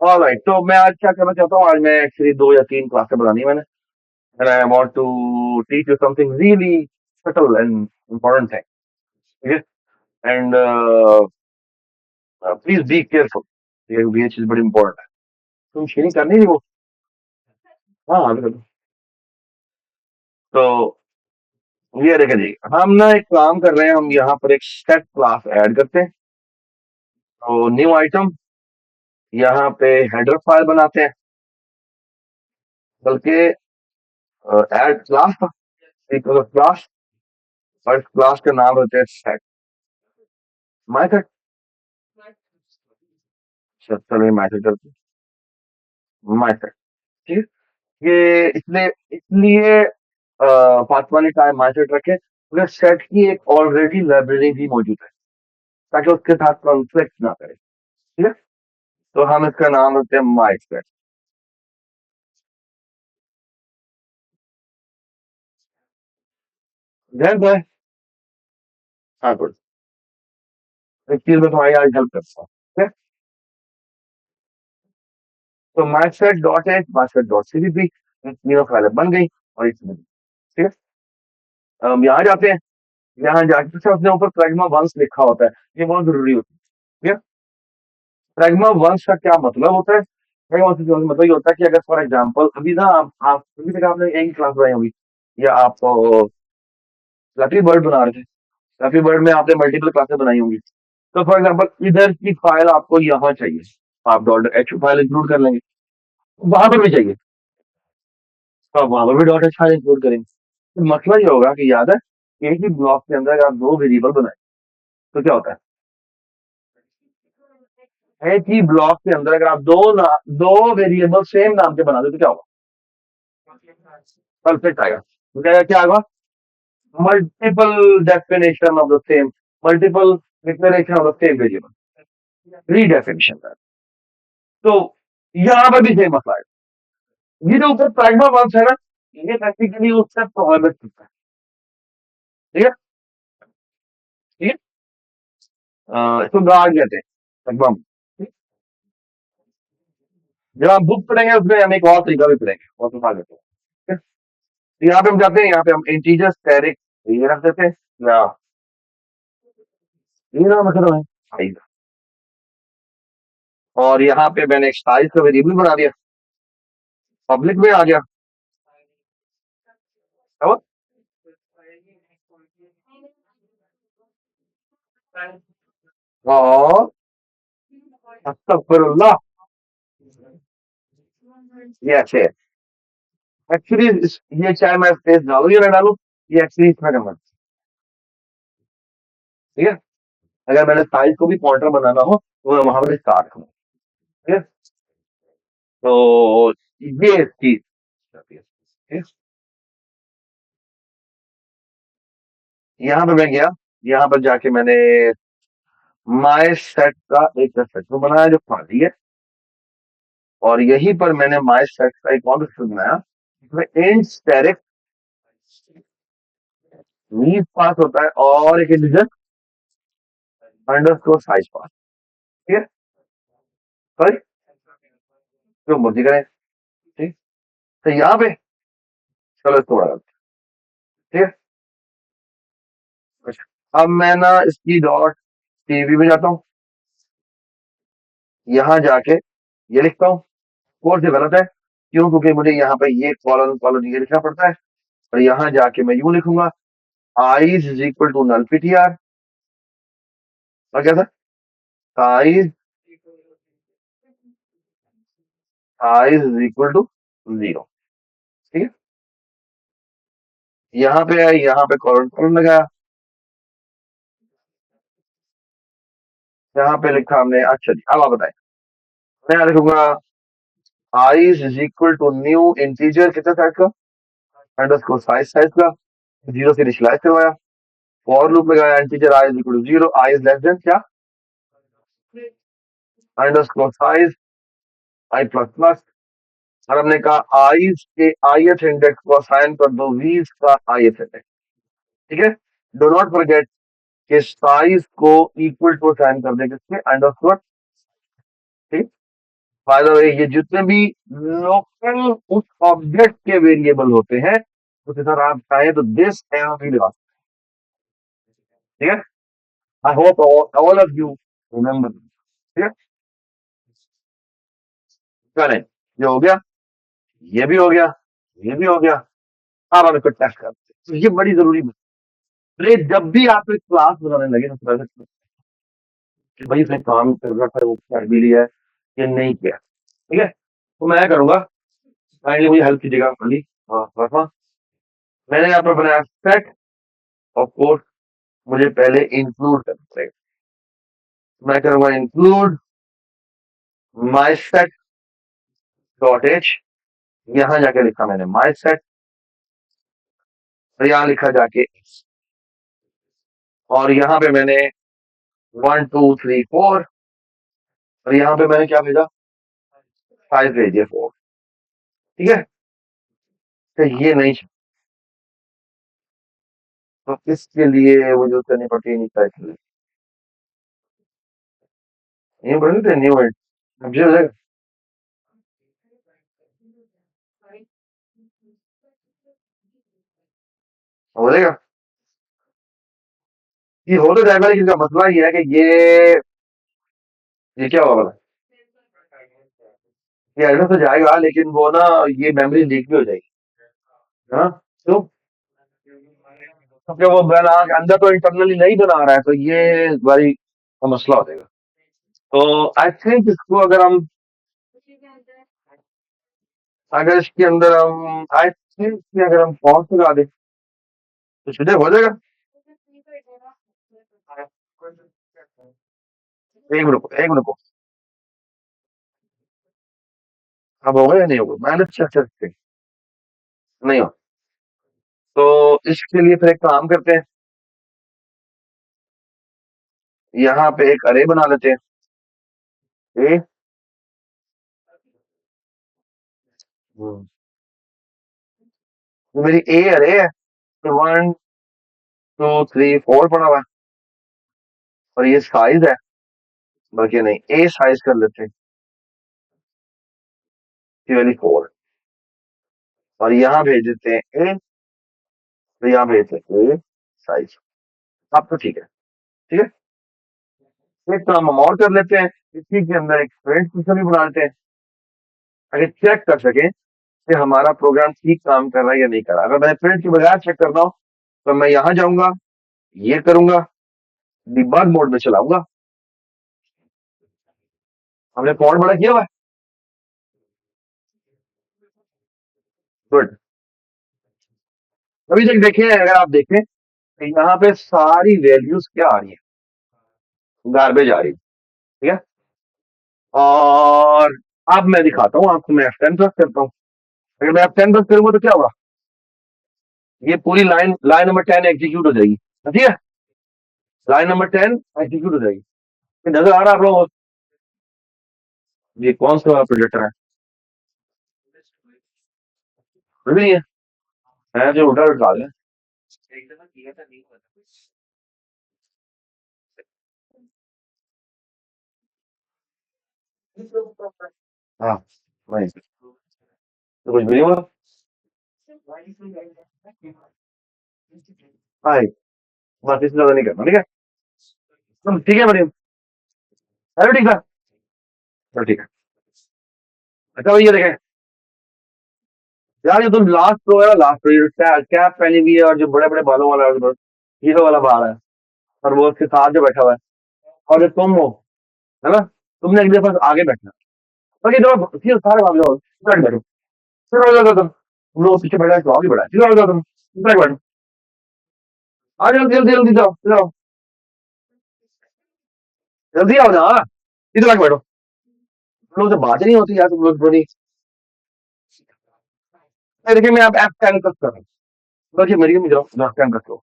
Alright, तो मैं आज क्या करना चाहता हूँ, आज मैं एक्चुअली 2 या 3 क्लासेस बनानी है मैंने, and I want to teach you something really subtle and important thing, ठीक है? एंड प्लीज बी केयरफुल, ये चीज बड़ी इंपॉर्टेंट है। तुम शेयरिंग करनी थी वो? हाँ हाँ बिल्कुल। तो ये देखिए जी, हम ना एक काम कर रहे हैं, हम यहाँ पर एक सेट क्लास ऐड करते हैं। तो न्यू आइटम, यहाँ पे हेडर फाइल बनाते हैं, बल्कि ऐड क्लास था, इक्वल क्लास, और क्लास का नाम होता है सेट, माय सेट। चलो माय सेट करते हैं, माय सेट, ठीक है? ये इसलिए इसलिए फातिमा ने कहा माय सेट रखे, क्योंकि सेट की एक ऑलरेडी लाइब्रेरी भी मौजूद है, ताकि उसके साथ कॉन्फ्लिक्ट ना करे, ठीक है? तो हम इसका नाम रखते हैं माय सेट। ध्यान है। हाँ गुड, इस चीज में तुम्हारी आज हेल्प करता हूँ, ठीक है? तो my set dot H, my set dot CVP, तीनों फाइलें बन गई, और इसमें ठीक है? हम यहाँ जाते हैं, यहाँ जाके पीछे अपने ऊपर प्रैग्मा वंस लिखा होता है, ये बहुत जरूरी होता है, ठीक है? प्रैग्मा वंस का क्या मतलब होता है? प्रैग्मा वंस का मतलब ये होता है कि अगर फॉर एग्जांपल अभी ना आप अभी तक आपने एक क्लास बनाई होगी, या आप फ्लैपी बर्ड बना रहे थे, फ्लैपी बर्ड में आपने मल्टीपल क्लासेस बनाई होंगी। तो फॉर एग्जांपल इधर की फाइल आपको यहाँ चाहिए, आप डॉट एच फाइल इंक्लूड कर लेंगे, वहां पर भी चाहिए, तो आप वहां पर भी डॉट एच फाइल इंक्लूड करेंगे। तो मसला ये होगा कि याद है, एक ही ब्लॉक के अंदर अगर आप दो वेरिएबल बनाए, तो क्या होता है, एक ही ब्लॉक के अंदर अगर आप दो वेरिएबल सेम नाम के बना दो, तो क्या होगा? परफेक्ट आएगा, तो क्या आएगा? Multiple definition of the same, multiple declaration of the same variable, redefinition का। तो यहाँ पर भी सेम मसला है, ये जो ऊपर प्राइमा वंश है ना, ये बेसिकली उससे प्रोहिबिट करता है, ठीक है? ठीक है? इसको गार्ड कहते हैं एकदम। जब आप बुक पढ़ेंगे उसमें हम एक और तरीका भी पढ़ेंगे, और तो देते हैं, ठीक है? तो यहाँ पे हम जाते हैं, यहाँ पे हम इंटीजर स्टैटिक ये रख देते हैं, या ये ना मतलब है साइज, और यहाँ पे मैंने एक साइज का वेरिएबल बना दिया, पब्लिक में आ गया, समझ? और अस्तगफिरुल्लाह, ये अच्छे है एक्चुअली, ये चाहे मैं स्पेस डालू या ना डालू, ये एक्चुअली इसमें करना, ठीक है? अगर मैंने साइज को भी पॉइंटर बनाना हो, तो मैं वहां पर स्टार्ट करूँ, ठीक है? तो ये चीज, ठीक है? यहाँ पे मैं गया, यहाँ पर जाके मैंने माय सेट का एक सेक्शन बनाया जो खाली है, और यहीं पर मैंने माय सेट का एक और सेक्शन बनाया जिसमें इंट स्टैटिक मीन पास होता है, और एक इंटीजर अंडरस्कोर साइज पास, ठीक है? सॉरी, जो मर्जी करें, ठीक। तो यहाँ पे चलो इसको बड़ा करते हैं, ठीक है? अच्छा, अब मैं ना इसकी डॉट टीवी में जाता हूँ, यहाँ जाके ये लिखता हूँ, कोड से गलत है, क्यों? क्योंकि मुझे यहाँ पे ये कॉलन कॉलन ये लिखना पड़ता है, और यहाँ जाके मैं यूं लिखूंगा, eyes is equal to null PTR, और क्या था? Eyes, eyes is equal to 0, ठीक है? यहाँ पे है, यहाँ पे कॉलन कॉलन लगाया, यहाँ पे लिखा हमने, अच्छा जी अब आप बताएं, मैं यहाँ लिखूंगा eyes is equal to new integer कितना साइज का, अंडरस्कोर साइज साइज का, 0 से इनिशियलाइज करवाया, फॉर लूप लगाया, integer i is equal to 0, i is less than क्या, underscore size i plus plus, और हमने कहा आईज के ith इंडेक्स को असाइन कर दो वीज का ith इंडेक्स, ठीक है? डो नॉट फॉरगेट कि साइज को इक्वल टू असाइन कर दे किसके, अंडरस्कोर, ठीक? बाय द वे, ये जितने भी लोकल उस ऑब्जेक्ट के वेरिएबल होते हैं, उसे सर आप चाहें तो दिस एरो भी लगा सकते हैं, ठीक है। I hope all of you remember, ठीक है। चलें, ये हो गया, ये भी हो गया, ये भी हो गया। अब हम इसको टेस्ट करते हैं, तो ये बड़ी जरूरी बात है। जब भी आप एक क्लास बनाने लगे ना, तो पहले कि भाई इसने काम कर रखा है, वो कर भी लिया है, ये नहीं किया, ठीक है। तो मैं करूंगा, काइंडली मुझे हेल्प कीजिएगा अली। हाँ वर्मा, मैंने यहाँ पर बनाया सेट। ऑफ कोर्स मुझे पहले इंक्लूड करना पड़ेगा। मैं करूंगा include my set dot H. यहाँ जाके लिखा मैंने माई सेट, तो यहाँ लिखा जाके, और यहाँ पे मैंने 1 2 3 4, और यहाँ पे मैंने क्या भेजा, 5 भेजिए 4, ठीक है। तो ये नहीं, तो इसके लिए वो यूज करनी पड़ती है इनिशियलाइजेशन। न्यू बन न्यू है, मुझे हो जाएगा, हो जाएगा, ये हो तो जाएगा, लेकिन इसका मसला ये है कि ये क्या होगा, ये एड्रेस तो जाएगा, लेकिन वो ना, ये मेमोरी लीक भी हो जाएगी, है ना। तो क्योंकि वो बना अंदर तो इंटरनली नहीं बना रहा है, तो ये बड़ी का मसला हो जाएगा। तो आई थिंक इसको अगर इसके अंदर हम आई थिंक कि अगर हम पॉज लगा दें, तो सीधे हो जाएगा। एक मिनट, एक मिनट, अब होगा या नहीं होगा, मैंने चेक चेक नहीं हो। तो इसके लिए फिर एक काम करते हैं, यहाँ पे एक अरे बना लेते हैं। ए, तो मेरी ए अरे है, तो 1 2 3 4 पड़ा हुआ है, और ये साइज है, बल्कि नहीं, ए साइज कर लेते हैं, ये वाली 4, और यहाँ भेज देते हैं ए, तो यहाँ भेज देते हैं ए साइज। अब तो ठीक है, ठीक है। एक काम हम और कर लेते हैं, इसी के अंदर एक प्रिंट फंक्शन भी बना लेते हैं, अगर चेक कर सकें कि हमारा प्रोग्राम ठीक काम कर रहा है या नहीं कर रहा। अगर मैंने प्रिंट के बगैर चेक करना हो, तो मैं यहाँ जाऊंगा, ये करूंगा, डिबग मोड में चलाऊंगा। हमने फॉन्ट बड़ा किया हुआ है, गुड। अभी तक देखें, अगर आप देखें तो यहाँ पे सारी वैल्यूज क्या आ रही है, गार्बेज आ रही है, ठीक है। और अब मैं दिखाता हूँ आपको, मैं F10 प्रेस करता हूँ। अगर मैं F10 प्रेस करूंगा तो क्या होगा, ये पूरी लाइन लाइन नंबर 10 एग्जीक्यूट हो जाएगी, ठीक है। लाइन नंबर 10 एग्जीक्यूट हो जाएगी। ये नजर आ रहा है आप लोगों को, ये कौन सा प्रोजेक्टर है, कुछ भी नहीं है जो उल्टा डाल है। हाँ, वही तो कुछ भी नहीं हुआ। हाँ, बस इससे ज्यादा नहीं करना, ठीक है। ठीक है मरीम, अरे ठीक है, चलो ठीक है। अच्छा भैया देखें, यार ये तुम लास्ट रो है, लास्ट रो, ये कैप पहनी हुई है, और जो बड़े बड़े बालों वाला हीरो वाला बाल है, और वो उसके साथ जो बैठा हुआ है, और जो तुम हो, है ना, तुमने एक दफा आगे बैठना, और ये दो फिर सारे भाग जाओ, बैठ बैठो, फिर हो जाओ तुम लोग पीछे बैठा है, तो आगे बैठा है, फिर हो जाओ तुम, बैठ बैठो, आ जाओ, जल्दी जल्दी जाओ जाओ, जल्दी आओ ना, इधर आके बैठो। तुम लोग से बात ही नहीं होती यार, तुम लोग बड़ी। देखिए मैं आप F10 तक कर रहा हूँ, बल्कि मेरी भी जाओ, F10 तक लो,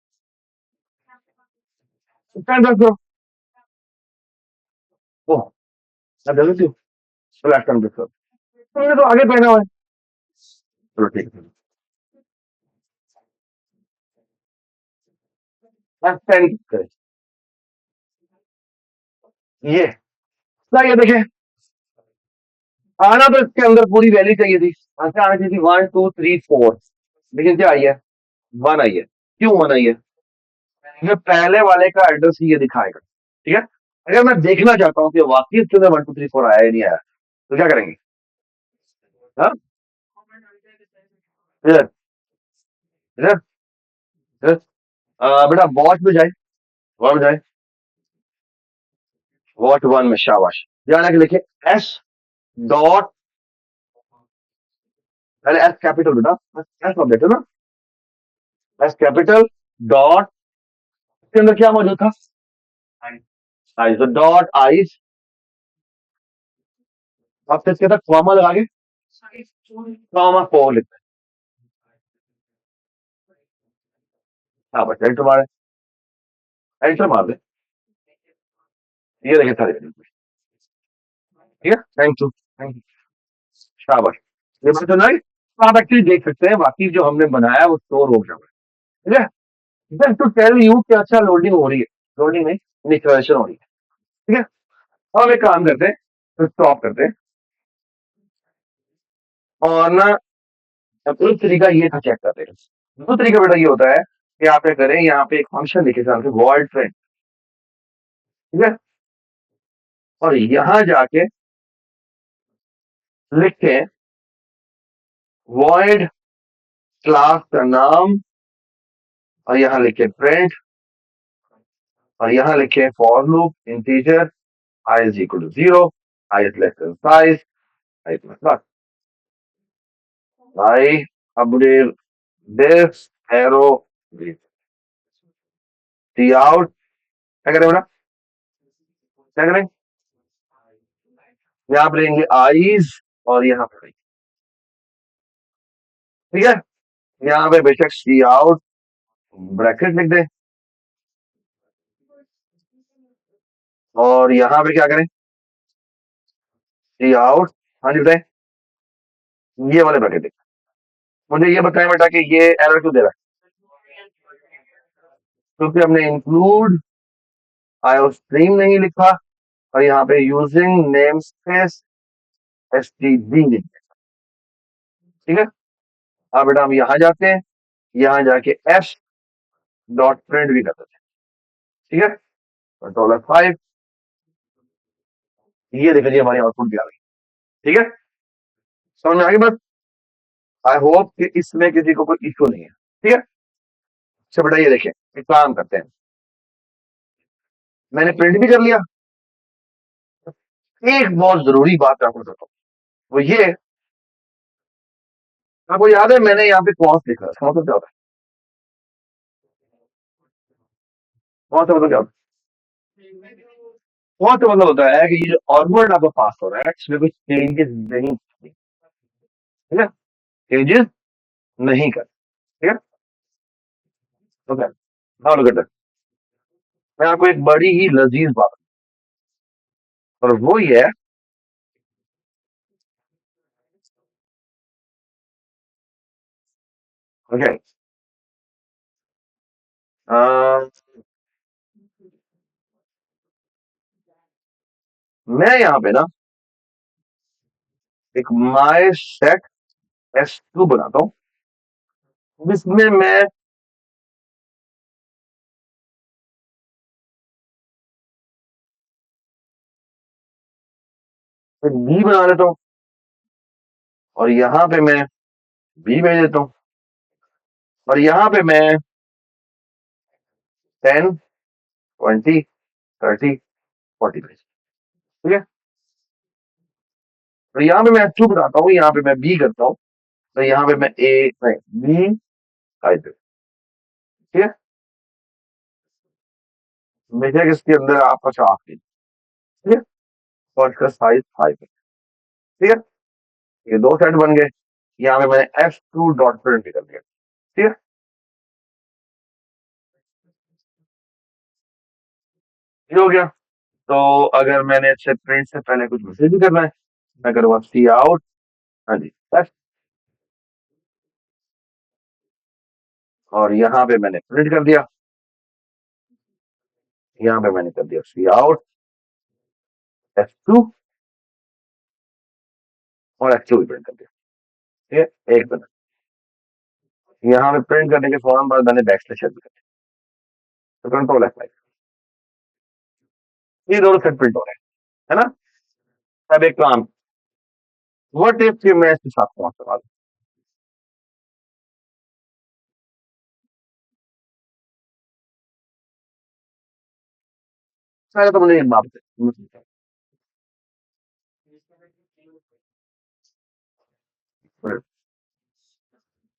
F10 तक लो, ओ अब जल्दी से, चलो F10 तक करो, तुमने तो आगे पहना हुआ है, चलो ठीक है, F10 करें, ये, ये देखें, आना तो इसके अंदर पूरी वैल्यू चाहिए थी, आंसर आनी चाहिए थी 1 2 3 4, लेकिन क्या आई है, 1 आई है। क्यों 1 आई है? ये पहले वाले का एड्रेस ही ये दिखाएगा, ठीक है। अगर मैं देखना चाहता हूँ कि वाकई इसके अंदर 1 2 3 4 आया या नहीं आया, तो क्या करेंगे? हाँ, इधर इधर इधर, बेटा वॉच में जाए, वॉच में जाए, वॉच 1 में, शाबाश। यहाँ आके लिखे एस डॉट, पहले एस कैपिटल बेटा, एस ऑब्जेक्ट है ना, एस कैपिटल डॉट, इसके अंदर क्या मौजूद था? आइज, तो डॉट आइज, अब फिर इसके साथ कॉमा लगा के कॉमा 4 लिखते हैं। हाँ बस एंटर मारे, एंटर मार दे, ये देखिए सारी वैल्यू, ठीक है। थैंक यू, थैंक यू, शाबाश। ये बात तो नहीं, तो आप एक्चुअली देख सकते हैं बाकी जो हमने बनाया वो स्टोर हो गया है, ठीक है। जस्ट टू टेल यू कि अच्छा लोडिंग हो रही है, लोडिंग नहीं, इनिशियलाइजेशन हो रही है, ठीक है। अब हम एक काम करते हैं, तो स्टॉप करते हैं, और ना अब एक तरीका ये था चेक करते हैं। दूसरा तरीका बेटा ये होता है कि आप क्या करें, यहाँ पे एक फंक्शन लिखे साथ वॉइड फ्रेंड, ठीक है, और यहाँ जाके लिखे वॉइड क्लास का नाम, और यहाँ लिखे प्रिंट, और यहाँ लिखे for loop integer i is equal to 0, i is less than size, i plus i, update this arrow, T out, क्या करें बेटा, क्या करें, यहाँ पे लेंगे आईज, और यहाँ पे, ठीक है, यहाँ पे बेशक सी आउट ब्रैकेट लिख दे, और यहाँ पे क्या करें, सी आउट, हाँ जी बताए, ये वाले ब्रैकेट लिख, मुझे ये बताएं बेटा कि ये एरर क्यों दे रहा है, क्योंकि हमने इंक्लूड आयो स्ट्रीम नहीं लिखा, और यहाँ पे using name space S T D लिख, ठीक है। अब बेटा हम यहाँ जाते हैं, यहाँ जाके एस डॉट प्रिंट भी कर देते हैं, ठीक है, $5, ये देख लीजिए हमारी आउटपुट भी आ गई, ठीक है। समझ में आ गई बस, आई होप कि इसमें किसी को कोई इश्यू नहीं है, ठीक है। अच्छा बेटा ये देखें, एक काम करते हैं, मैंने प्रिंट भी कर लिया, एक बहुत जरूरी बात आपको बताता हूँ, वो ये, आपको याद है मैंने यहाँ पे कौन लिखा है, इसका मतलब क्या होता है, कौन सा मतलब क्या होता है, कौन सा मतलब होता है कि ये जो ऑनवर्ड आपका पास हो रहा है इसमें कुछ चेंजेस नहीं, ठीक है, चेंजेस नहीं कर, ठीक है, okay. Now look at that, मैं आपको एक बड़ी ही लजीज बात, और वो ये है, ओके, मैं यहाँ पे ना एक माई सेट S2 बनाता हूँ, जिसमें मैं एक बी बना लेता हूँ, और यहाँ पे मैं बी भेज देता हूँ, और यहाँ पे मैं 10 20 30 40 भेज, ठीक है, और यहाँ पे मैं S2 बनाता हूँ, यहाँ पे मैं बी करता हूँ, तो यहाँ पे मैं ए नहीं बी साइज, ठीक है, बेशक इसके अंदर आपका 4 ठीक है, और इसका साइज 5 है, ठीक है, ये दो सेट बन गए, यहाँ पे मैंने F2 डॉट प्रिंट कर दिया, ठीक है, ये हो गया। तो अगर मैंने इससे प्रिंट से पहले कुछ मैसेज भी करना है, मैं करूँगा सी आउट, हाँ जी बस, और यहाँ पे मैंने प्रिंट कर दिया, यहाँ पे मैंने कर दिया सी आउट F2, और एक्चुअल प्रिंट कर दिया। ठीक है, एक मिनट, यहाँ पे प्रिंट करने के फौरन बाद मैंने बैक स्लैश कर दिया, तो कंट्रोल F5, ये दोनों सेट प्रिंट हो रहे हैं, है ना। अब एक काम, व्हाट इफ कि मैं इसके साथ पहुंच लगा दूं, पहले तो मुझे एक बात बताइए,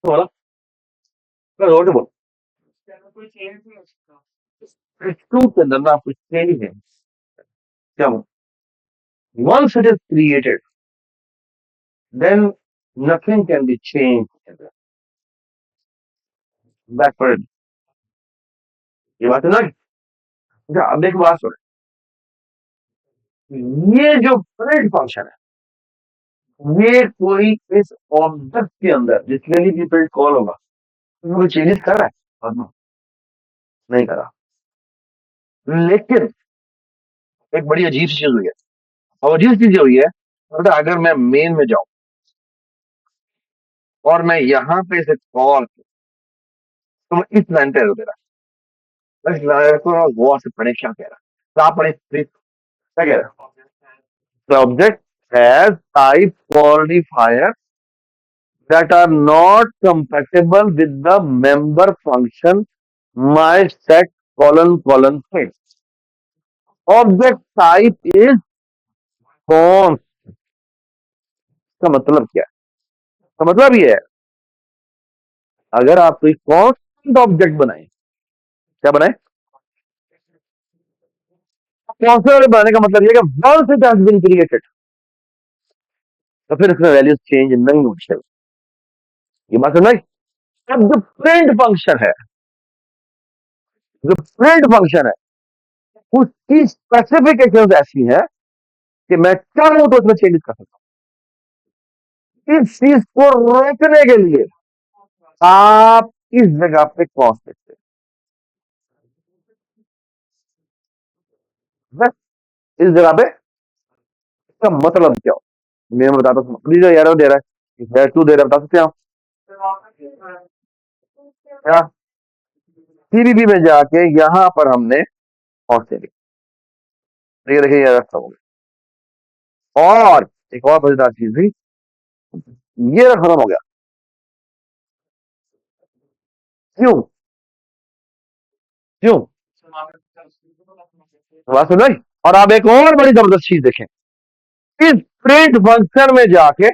तो बोला, मैं रोड बोल, ट्रूथ के अंदर ना कुछ चेंज है क्या, once it is created then nothing can be changed backward, ये बात है ना। अच्छा, अब एक बात सुन, ये जो प्रिंट फंक्शन है, ये कोई इस ऑब्जेक्ट के अंदर जिसके लिए भी प्रिंट कॉल होगा वो चेंजेस कर रहा है और नहीं कर रहा, लेकिन एक बड़ी अजीब सी चीज हुई है, और अजीब चीज ये हुई है, मतलब अगर मैं मेन में जाऊं और मैं यहाँ पे इसे कॉल, तो मैं इस लाइन पे एरर दे रहा है, इस लाइन को गौर से पढ़े क्या कह रहा है, तो आप पढ़े please, क्या कह रहा है, the object has type qualifier that are not compatible with the member function my set colon thing. Object type is const, का मतलब क्या है, का मतलब ये है, अगर आप कोई कॉन्स्टेंट ऑब्जेक्ट बनाए, क्या बनाए, कॉन्स्टेंट बनाने का मतलब ये है कि once it has been created तो फिर इसमें वैल्यूज चेंज नहीं होनी चाहिए, ये बात समझ। अब जो प्रिंट फंक्शन है, जो प्रिंट फंक्शन है उसकी स्पेसिफिकेशन ऐसी है कि मैं चाहूं तो उसमें चेंज कर सकता हूं, इस चीज को रोकने के लिए आप इस जगह पे कॉस देखते हैं, बस इस जगह पे इसका मतलब क्या हो, मैं बताता हूँ, प्लीज एरर दे रहा है, टू दे रहा है, बता सकते हैं आप क्या, सीबीबी में जाके यहां पर हमने कॉस दे दी, ये देखिए ये रखा हो गया, और एक और मजेदार चीज थी, ये खत्म हो गया, क्यों, क्यों, बात सुन रही, और आप एक और बड़ी जबरदस्त चीज देखें, इस प्रिंट फंक्शन में जाके,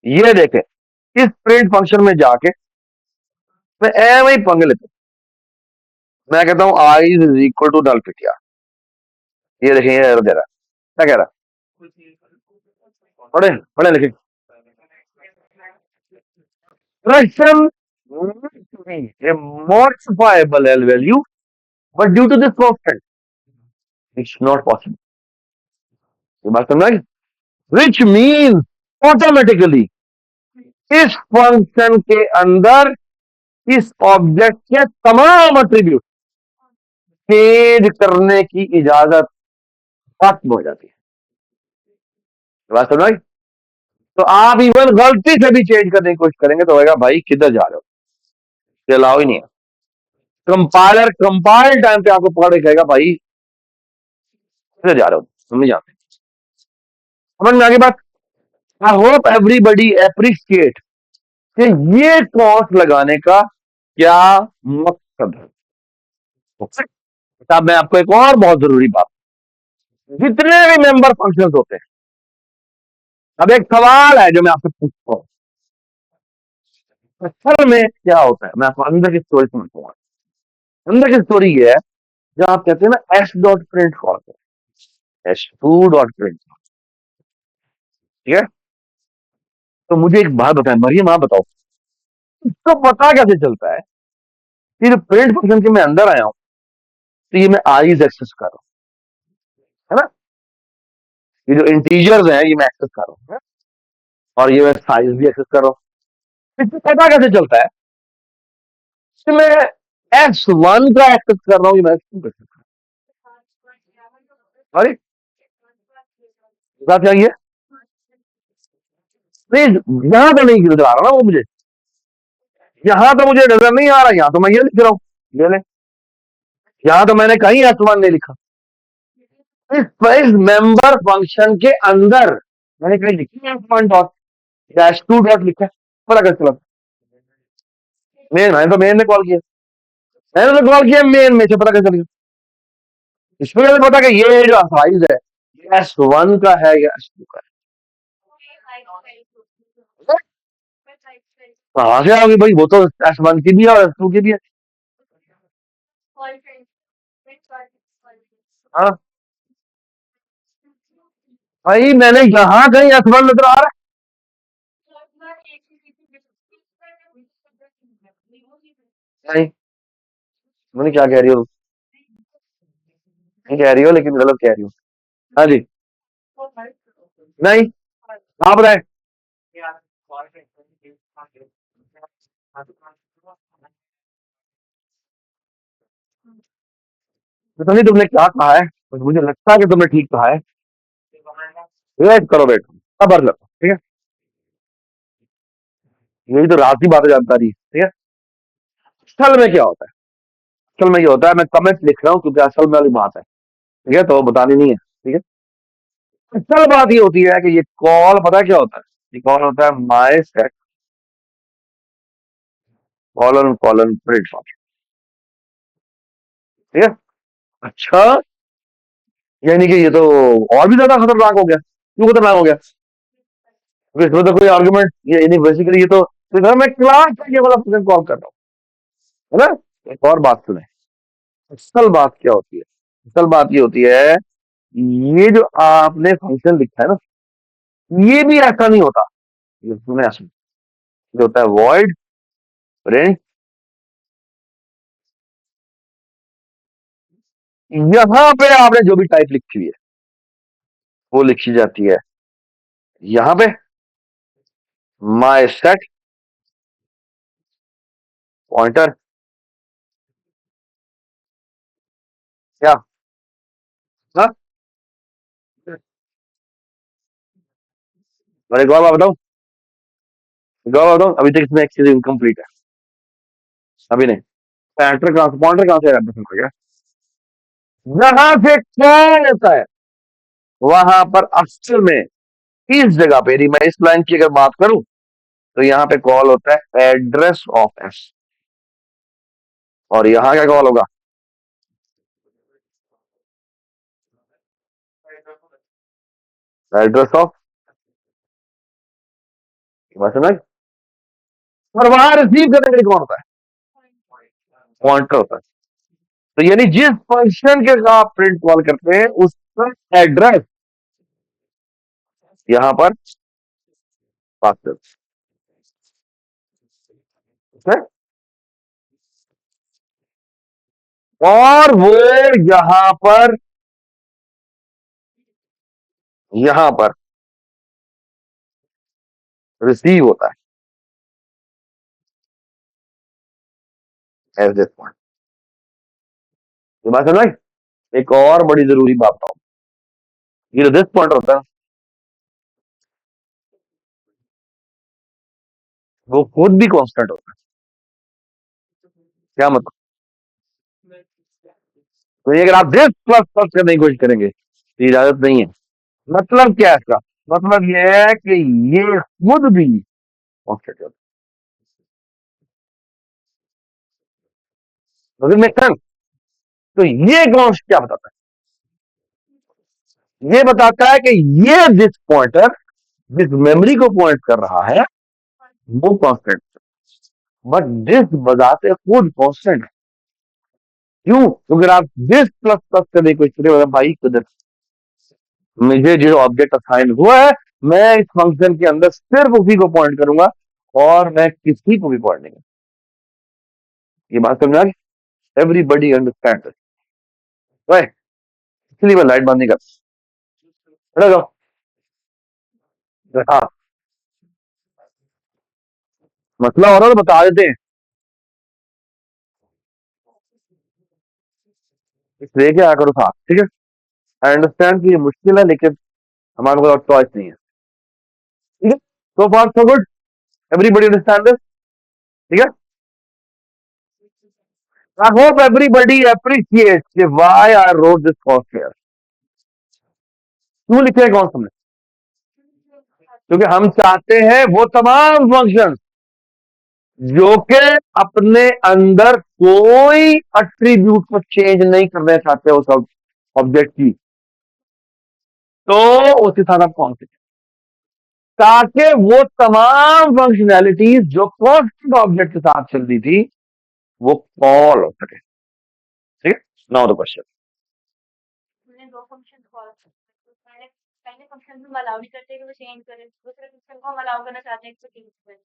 ये देखें, इस प्रिंट फंक्शन में जाके मैं एम ही पंगे लेता हूं, मैं कहता हूं आई इज इक्वल टू डल पिटिया, ये देखें ये एरर दे रहा है, क्या कह रहा है, पढ़े पढ़े लिखे, expression must be a modifiable L value, but due to this constant, it's not possible. ये बात समझ, which means automatically इस फंक्शन के अंदर इस ऑब्जेक्ट के तमाम एट्रीब्यूट चेंज करने की इजाजत खत्म हो जाती है, ये बात समझ। तो आप इवन गलती से भी चेंज करने की कोशिश करेंगे तो होगा भाई किधर जा रहे हो, ये अलाउ ही नहीं है, कंपाइलर कंपाइल टाइम पे आपको पकड़ के कहेगा भाई किधर जा रहे हो, हम नहीं जानते, समझ में आगे बात। आई होप एवरीबडी एप्रिशिएट कि ये कॉस्ट लगाने का क्या मकसद है। साहब मैं आपको एक और बहुत जरूरी बात, जितने भी मेंबर फंक्शंस होते हैं, अब एक सवाल है जो मैं आपसे पूछता हूं, असल में क्या होता है, मैं आपको अंदर की स्टोरी समझाऊंगा, अंदर की स्टोरी ये है, जब आप कहते हैं ना S dot print call, S to dot print, ठीक है, तो मुझे एक बात बताएं मरियम, आप बताओ इसको पता कैसे चलता है कि जो प्रिंट फंक्शन के मैं अंदर आया हूं तो ये मैं आईज एक्सेस कर रहा हूं, है ना, ये जो इंटीजर्स हैं ये मैं एक्सेस कर रहा हूं, है? और ये मैं साइज भी एक्सेस कर रहा हूं, इसको पता कैसे चलता है कि मैं S1 का एक्सेस कर रहा हूँ, ये मैं S2 का एक्सेस कर रहा हूं, अरे बात क्या है, प्लीज, यहाँ तो नहीं नजर आ रहा ना वो मुझे, यहाँ तो मुझे नजर नहीं आ रहा, यहाँ तो मैं ये लिख रहा हूँ, ये ले, यहाँ तो मैंने कहीं S1 नहीं लिखा। इस मेंबर फंक्शन के अंदर मैंने कहीं लिखी S1 डॉट डैश 2 डॉट लिखा है, पता कैसे चला? मैंने तो मेन ने कॉल किया, मैंने तो कॉल किया मेन में से, पता कैसे चलेगा? इसमें कैसे पता कि ये जो साइज है S1 का है या S2 का है? कहाँ से आओगी भाई, वो तो S1 की भी है और S2 की भी है। हाँ भाई, मैंने यहाँ कहीं S1 नजर आ रहा है? नहीं, मैंने क्या कह रही हो, नहीं कह रही हो लेकिन गलत कह रही हो। हाँ जी, नहीं, आप बताए। पता नहीं तुमने क्या कहा है, बस मुझे लगता है कि तुमने ठीक कहा है। वेट करो, वेट सबर करो, ठीक है। यही तो रात की बातें जानता रही, ठीक है। असल में क्या होता है, असल में ये होता है, मैं कमेंट लिख रहा हूँ क्योंकि असल में वाली बात है, ठीक है, तो बतानी नहीं है, ठीक है। असल बात ये होती है कि ये कॉल पता है क्या होता है, ये कॉल होता है my set colon colon print function, ठीक है। अच्छा, यानी कि ये तो और भी ज्यादा खतरनाक हो गया, क्यों खतरनाक हो गया? क्योंकि इसमें तो कोई आर्गुमेंट, ये यानी बेसिकली ये तो मैं क्लास का ये वाला फंक्शन कॉल कर रहा हूँ, है ना। एक और बात सुने, असल बात क्या होती है, असल बात ये होती है, ये जो आपने फंक्शन लिखा है ना, ये भी ऐसा नहीं होता, ये सुने ऐसा जो होता है वॉइड प्रिंट, यहां पे आपने जो भी टाइप लिखी हुई है वो लिखी जाती है यहां पे माई सेट पॉइंटर, क्या? हाँ, और एक और बात बताऊं, एक और बात बताऊं, अभी तक इसमें एक चीज इनकम्प्लीट है, अभी नहीं। पॉइंटर कहां से represent हो गया? जहां से कॉल होता है वहां पर असल में इस जगह पे यदि मैं इस लाइन की अगर बात करूं तो यहाँ पे कॉल होता है एड्रेस ऑफ एस, और यहाँ क्या कॉल होगा? एड्रेस ऑफ, बात समझ। और वहां रिसीव करने के लिए कौन होता है? पॉइंटर होता है। तो यानी जिस फंक्शन के साथ आप प्रिंट कॉल करते हैं उसका एड्रेस यहां पर पास करते हैं, और वो यहां पर यहां पर रिसीव होता है एज दिस पॉइंट। ये बात समझ। एक और बड़ी जरूरी बात बताऊं, ये जो दिस पॉइंट होता है वो खुद भी कांस्टेंट होता है। क्या मतलब? तो ये अगर आप दिस प्लस प्लस करने की कोशिश करेंगे तो इजाजत नहीं है। मतलब क्या है इसका? मतलब ये है कि ये खुद भी कांस्टेंट होता है, में तो ये कॉन्स्ट क्या बताता है? ये बताता है कि ये दिस पॉइंटर जिस मेमोरी को पॉइंट कर रहा है वो कांस्टेंट, बट दिस बजाते खुद कांस्टेंट है। क्यों? क्योंकि अगर आप दिस प्लस प्लस करने की कोशिश करें भाई किधर, मुझे जो ऑब्जेक्ट असाइन हुआ है मैं इस फंक्शन के अंदर सिर्फ उसी को पॉइंट करूंगा और मैं किसी को भी पॉइंट नहीं करूंगा। ये बात समझ आ गई? एवरीबडी अंडरस्टैंड, इसलिए मैं लाइट बंद नहीं कर जाओ। हाँ, मसला हो रहा तो बता देते हैं, इसलिए क्या करो साथ, ठीक है। आई अंडरस्टैंड कि ये मुश्किल है लेकिन हमारे पास चॉइस नहीं है, ठीक है। So far so good. Everybody understand this? ठीक है? I hope everybody appreciates why I wrote this course here. क्यों लिखे कौन हमने? क्योंकि हम चाहते हैं वो तमाम फंक्शन जो कि अपने अंदर कोई एट्रीब्यूट को चेंज नहीं करना चाहते उस ऑब्जेक्ट की, तो उसके साथ आप कौन से, ताकि वो तमाम फंक्शनैलिटीज जो कॉन्स्टेंट ऑब्जेक्ट के साथ चल रही थी वो कॉल हो सके. ठीक है? Now the question. दो फंक्शन कॉल पहले पहले फंक्शन में अलाउ नहीं करते कि वो चेंज करें, दूसरे फंक्शन को हम अलाउ करना चाहते हैं कि चेंज करें.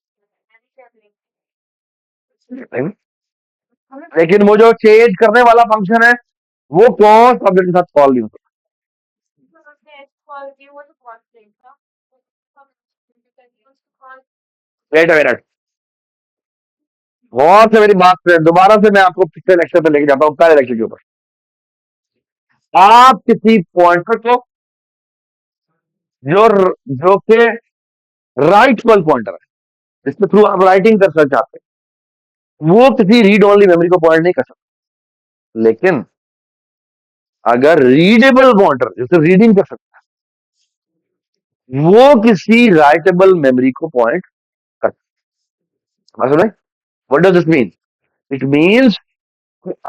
लेकिन वो जो चेंज करने वाला फंक्शन है वो कौन ऑब्जेक्ट के साथ कॉल नहीं होता. कॉल की वो तो कॉन्स्टेंट था. वेट वेट बहुत से मेरी बात से दोबारा से मैं आपको पिछले लेक्चर पे लेके जाता हूँ, पहले लेक्चर के ऊपर. आप किसी पॉइंटर को जो कि राइट इक्वल पॉइंटर है, जिसके थ्रू आप राइटिंग कर सकते चाहते हैं, वो किसी रीड ओनली मेमोरी को पॉइंट नहीं कर सकता. लेकिन अगर रीडेबल पॉइंटर जिससे रीडिंग कर सकता है वो किसी राइटेबल मेमोरी को पॉइंट कर सकता है. What does this mean? It means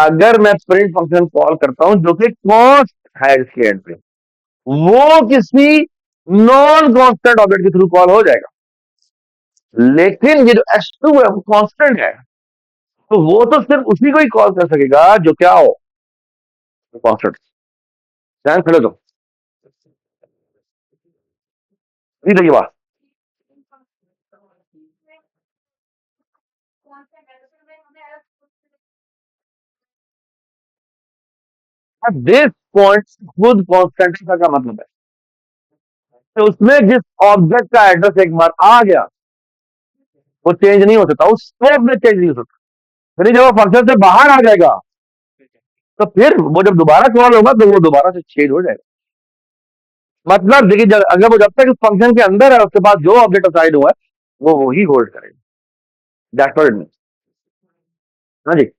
अगर मैं प्रिंट फंक्शन कॉल करता हूं जो कि कॉन्स्ट है इसके एंड पे, वो किसी नॉन कांस्टेंट ऑब्जेक्ट के थ्रू कॉल हो जाएगा. लेकिन ये जो S2 है वो कांस्टेंट है, तो वो तो सिर्फ उसी को ही कॉल कर सकेगा जो क्या हो, कांस्टेंट. ध्यान खड़े तो ये बात. दिस पॉइंट खुद कांस्टेंट का क्या मतलब है? तो उसमें जिस ऑब्जेक्ट का एड्रेस एक बार आ गया वो चेंज नहीं हो सकता, उस स्कोप में चेंज नहीं हो सकता. फिर जब वो फंक्शन से बाहर आ जाएगा तो फिर वो जब दोबारा कॉल होगा तो वो दोबारा से चेंज हो जाएगा. मतलब देखिए अगर वो जब तक इस फंक्शन के अंदर है उसके बाद जो ऑब्जेक्ट असाइड हुआ है वो वही होल्ड करेगा. That's what it means. हाँ जी.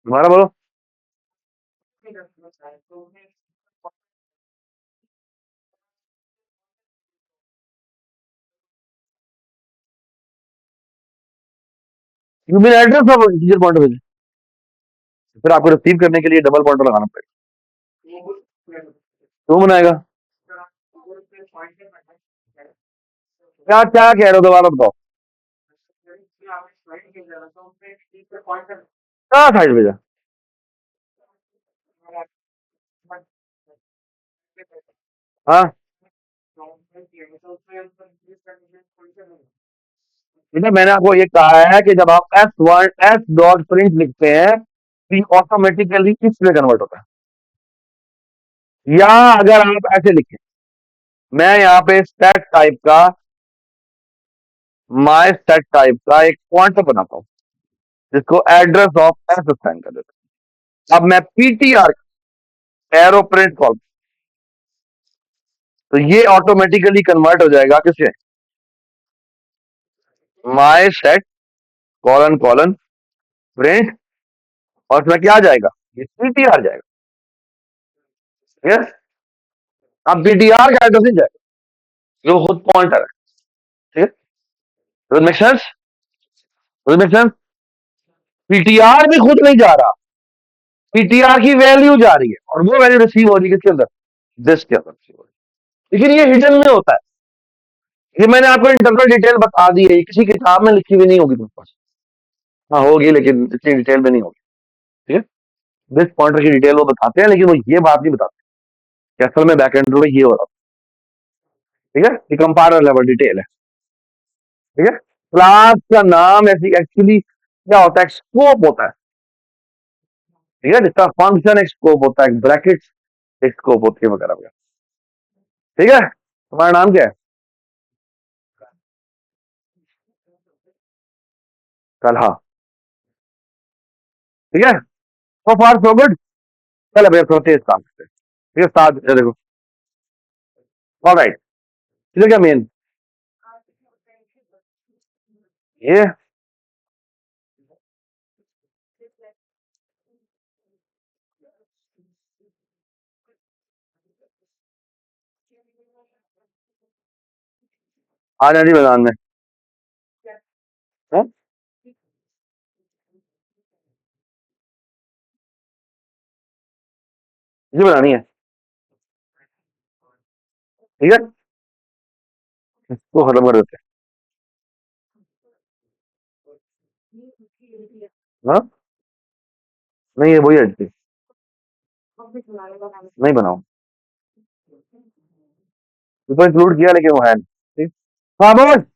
तुम्हारा बोलो. You mean address of integer point of, फिर आपको रिसीव करने के लिए डबल पॉइंटर लगाना पड़ेगा. क्यों बनाएगा? क्या क्या कह रहे हो दोबारा बताओ. कहाँ साइड भेजा? हाँ बेटा मैंने आपको ये कहा है कि जब आप एस डॉट प्रिंट लिखते हैं तो ऑटोमेटिकली किस में कन्वर्ट होता है. या अगर आप ऐसे लिखें, मैं यहाँ पे सेट टाइप का माय सेट टाइप का एक पॉइंटर बनाता हूँ जिसको एड्रेस ऑफ एस असाइन कर देता हूँ. अब मैं पीटीआर एरो प्रिंट कॉल तो ये ऑटोमेटिकली कन्वर्ट हो जाएगा किससे? My set colon colon print और उसमें क्या आ जाएगा? ये पीटीआर जाएगा. यस. अब पीटीआर का एड्रेस नहीं जाएगा जो खुद पॉइंटर है. ठीक है? Does it make sense? Does it make sense? PTR भी खुद नहीं जा रहा, पीटीआर की वैल्यू जा रही है और वो वैल्यू रिसीव हो रही है किसके अंदर? दिस के अंदर रिसीव हो रही है. लेकिन ये हिडन में होता है. ये मैंने आपको इंटरनल डिटेल बता दी है, किसी किताब में लिखी हुई नहीं होगी तुम्हारे पास. हाँ होगी लेकिन इतनी डिटेल में नहीं होगी. ठीक है? दिस पॉइंटर की डिटेल वो बताते हैं लेकिन वो ये बात नहीं बताते कि असल में बैकएंड में ये हो रहा है. ठीक है? ये कंपाइलर लेवल डिटेल है. ठीक है? क्लास का नाम ऐसी एक्चुअली क्या होता है? स्कोप होता है. ठीक है? जिसका फंक्शन एक स्कोप होता है, ब्रैकेट एक स्कोप होती है वगैरह वगैरह. ठीक है? तुम्हारा नाम क्या है? कल. हाँ ठीक है. सो फार सो गुड. पहले भैया थोड़ा तेज काम करते हैं। ठीक है, स्टार्ट, ये देखो। ऑलराइट, इधर क्या मेन ये आ जा रही मैदान में। हाँ? ये बनानी है, ठीक है, इसको खत्म कर देते हैं। हाँ, नहीं है वही हटती, नहीं बनाओ, ऊपर इंक्लूड किया लेकिन वो है नहीं। ठीक, हाँ मोहम्मद,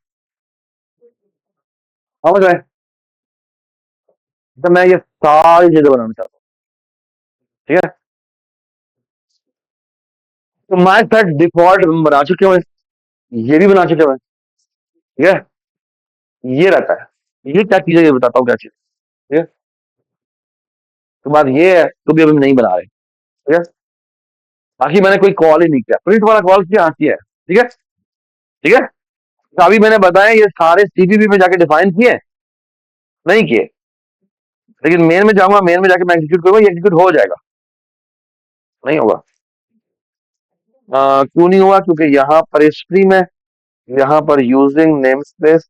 हाँ समझ में। तो मैं ये सारी चीजें बनाना चाहता हूँ, ठीक है। तो माई सेट डिफॉल्ट बना चुके हैं, ये भी बना चुके हैं, ठीक है। ये रहता है, ये क्या चीज है ये बताता हूँ क्या चीज, ठीक है। तो बात ये है, तो भी अभी नहीं बना रहे, ठीक है। बाकी मैंने कोई कॉल ही नहीं किया, प्रिंट वाला कॉल किया, हाँ किया है, ठीक है, ठीक है। तो अभी मैंने बताया ये सारे सीपीपी में जाके डिफाइन किए, नहीं किए, लेकिन मेन में जाऊंगा, मेन में जाके मैं एग्जीक्यूट करूंगा, ये एग्जीक्यूट हो जाएगा, नहीं होगा। क्यों नहीं हुआ, क्योंकि यहाँ पर हिस्ट्री में, यहाँ पर यूजिंग नेम स्पेस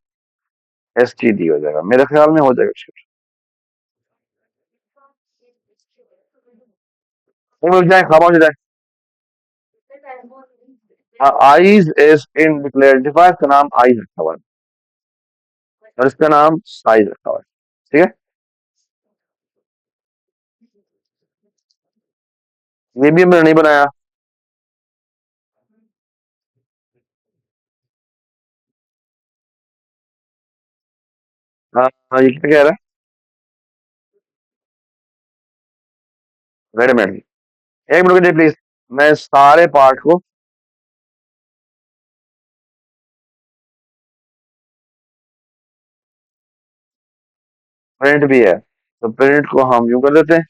एसटीडी हो जाएगा, मेरे ख्याल में हो जाएगा execute। नहीं मिल जाए, खामोश हो जाए। Eyes is in declare device का नाम आईज रखा हुआ है और इसका नाम साइज रखा हुआ है, ठीक है। ये भी मैंने नहीं बनाया। हाँ हाँ, ये क्या कह रहा है, वेट मिनट, एक मिनट के प्लीज, मैं सारे पार्ट को, प्रिंट भी है, तो प्रिंट को हम यूं कर देते हैं,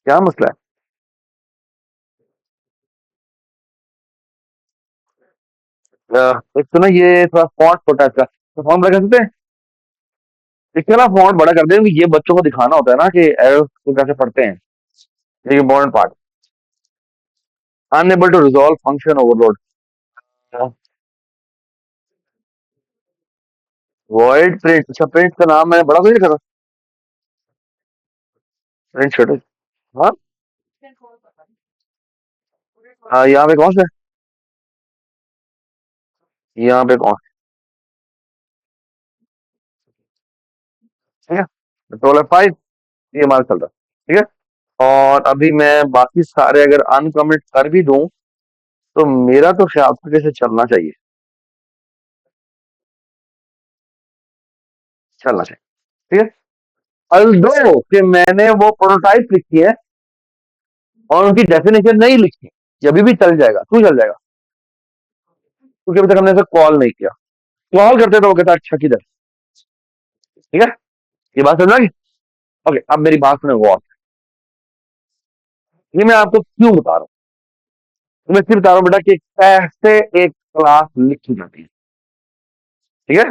क्या मसला है। एक तो ना ये थोड़ा फॉन्ट छोटा है इसका, तो फॉन्ट बड़ा कर सकते हैं, इसका ना फॉन्ट बड़ा कर देंगे, ये बच्चों को दिखाना होता है ना कि एरर्स को कैसे पढ़ते हैं, ये important part. Unable to resolve function overload, void print, अच्छा प्रिंट का नाम मैंने बड़ा कुछ करा, प्रिंट छोटे, हाँ। यहाँ पे कौन सा है, यहाँ पे कौन, ठीक है, कंट्रोल F5, ये हमारा चल रहा है, ठीक है। और अभी मैं बाकी सारे अगर अनकमिट कर भी दूं, तो मेरा तो ख्याल से कैसे चलना चाहिए, चलना चाहिए, ठीक है। अल्दो कि मैंने वो प्रोटोटाइप लिखी है और उनकी डेफिनेशन नहीं लिखी, ये अभी भी चल जाएगा, क्यों चल जाएगा, क्योंकि अभी तक हमने इसे कॉल नहीं किया, कॉल करते तो वो कहता अच्छा किधर, ठीक है। ये बात समझ आ गई। ओके, अब मेरी बात सुनो गौर से। ये मैं आपको क्यों बता रहा हूँ, तो मैं इसलिए बता रहा हूँ बेटा कि कैसे एक क्लास लिखी जाती है, ठीक है।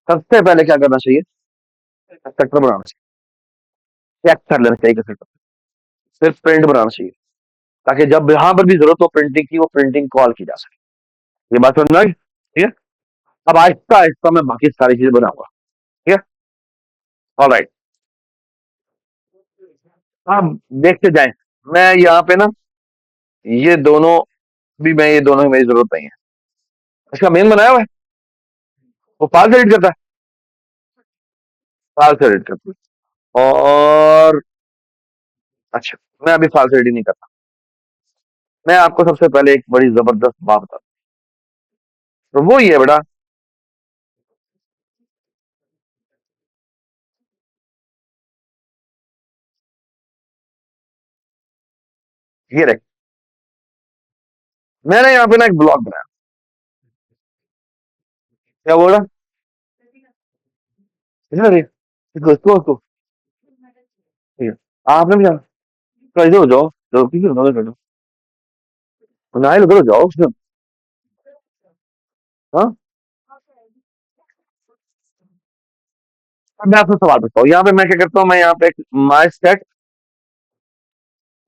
सबसे पहले क्या करना चाहिए, सेक्टर बनाना चाहिए, चेक कर लेना चाहिए सेक्टर, फिर प्रिंट बनाना चाहिए, ताकि जब यहां पर भी जरूरत हो प्रिंटिंग की, वो प्रिंटिंग कॉल की जा सके। ये बात समझ में आ गई, ठीक है। अब आहिस्ता आहिस्ता मैं बाकी सारी चीजें बनाऊंगा, ठीक है। ऑलराइट, अब देखते जाएं। मैं यहाँ पे ना, ये दोनों भी, मैं ये दोनों मेरी जरूरत नहीं है, इसका मेन बनाया हुआ है, वो फाइल से एडिट करता है, फाइल से एडिट करता है। और अच्छा, मैं अभी फाइल से एडिट नहीं करता, मैं आपको सबसे पहले एक बड़ी जबरदस्त बात बताता हूँ, तो वो ये है बेटा, ये रहे, मैंने यहाँ पे ना एक ब्लॉग बनाया, क्या बोल रहा है, इसको इसको ठीक है, आपने भी जाना, तो इधर हो जाओ, तो ठीक है, उधर कर दो, नाइल उधर हो जाओ उसमें। हाँ, अब मैं आपसे सवाल पूछता हूँ, यहाँ पे मैं क्या करता हूँ, मैं यहाँ पे माई सेट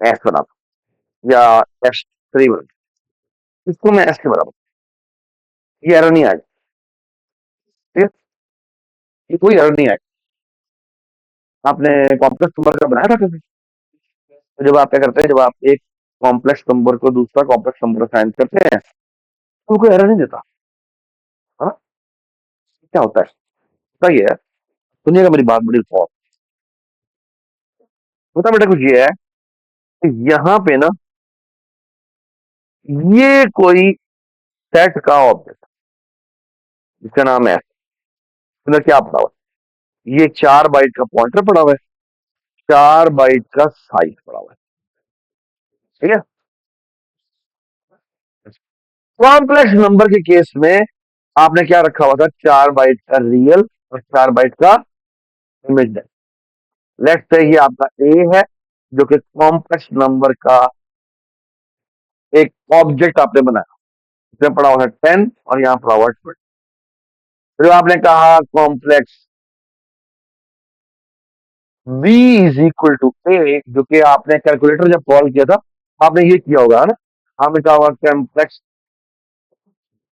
एस बनाता हूँ या एस थ्री बनाता हूँ, इसको मैं एस के बराबर, ये एरर नहीं आएगा, ठीक है, ये कोई एरर नहीं आएगा। आपने कॉम्प्लेक्स नंबर का बनाया था कभी? तो जब आप क्या करते हैं, जब आप एक कॉम्प्लेक्स नंबर को दूसरा कॉम्प्लेक्स नंबर असाइन करते हैं, तो वो कोई एरर नहीं देता, है ना? क्या होता है, सही है, सुनिएगा मेरी बात बड़ी बहुत, होता बेटा कुछ ये है कि यहाँ पे ना, ये कोई सेट का ऑब्जेक्ट जिसका नाम है, मतलब क्या पड़ा हुआ है, ये 4 बाइट का पॉइंटर पड़ा हुआ है, 4 बाइट का साइज पड़ा हुआ है, ठीक है। कॉम्प्लेक्स नंबर के केस में आपने क्या रखा हुआ था, 4 बाइट का रियल और 4 बाइट का इमेज। लेट्स से ये आपका ए है, जो कि कॉम्प्लेक्स नंबर का एक ऑब्जेक्ट आपने बनाया, इसमें पड़ा हुआ है 10 और यहाँ पड़ा हुआ है 20। फिर आपने कहा complex b is equal to a, जो कि आपने कैलकुलेटर जब कॉल किया था, आपने ये किया होगा, है ना? आपने कहा होगा कॉम्प्लेक्स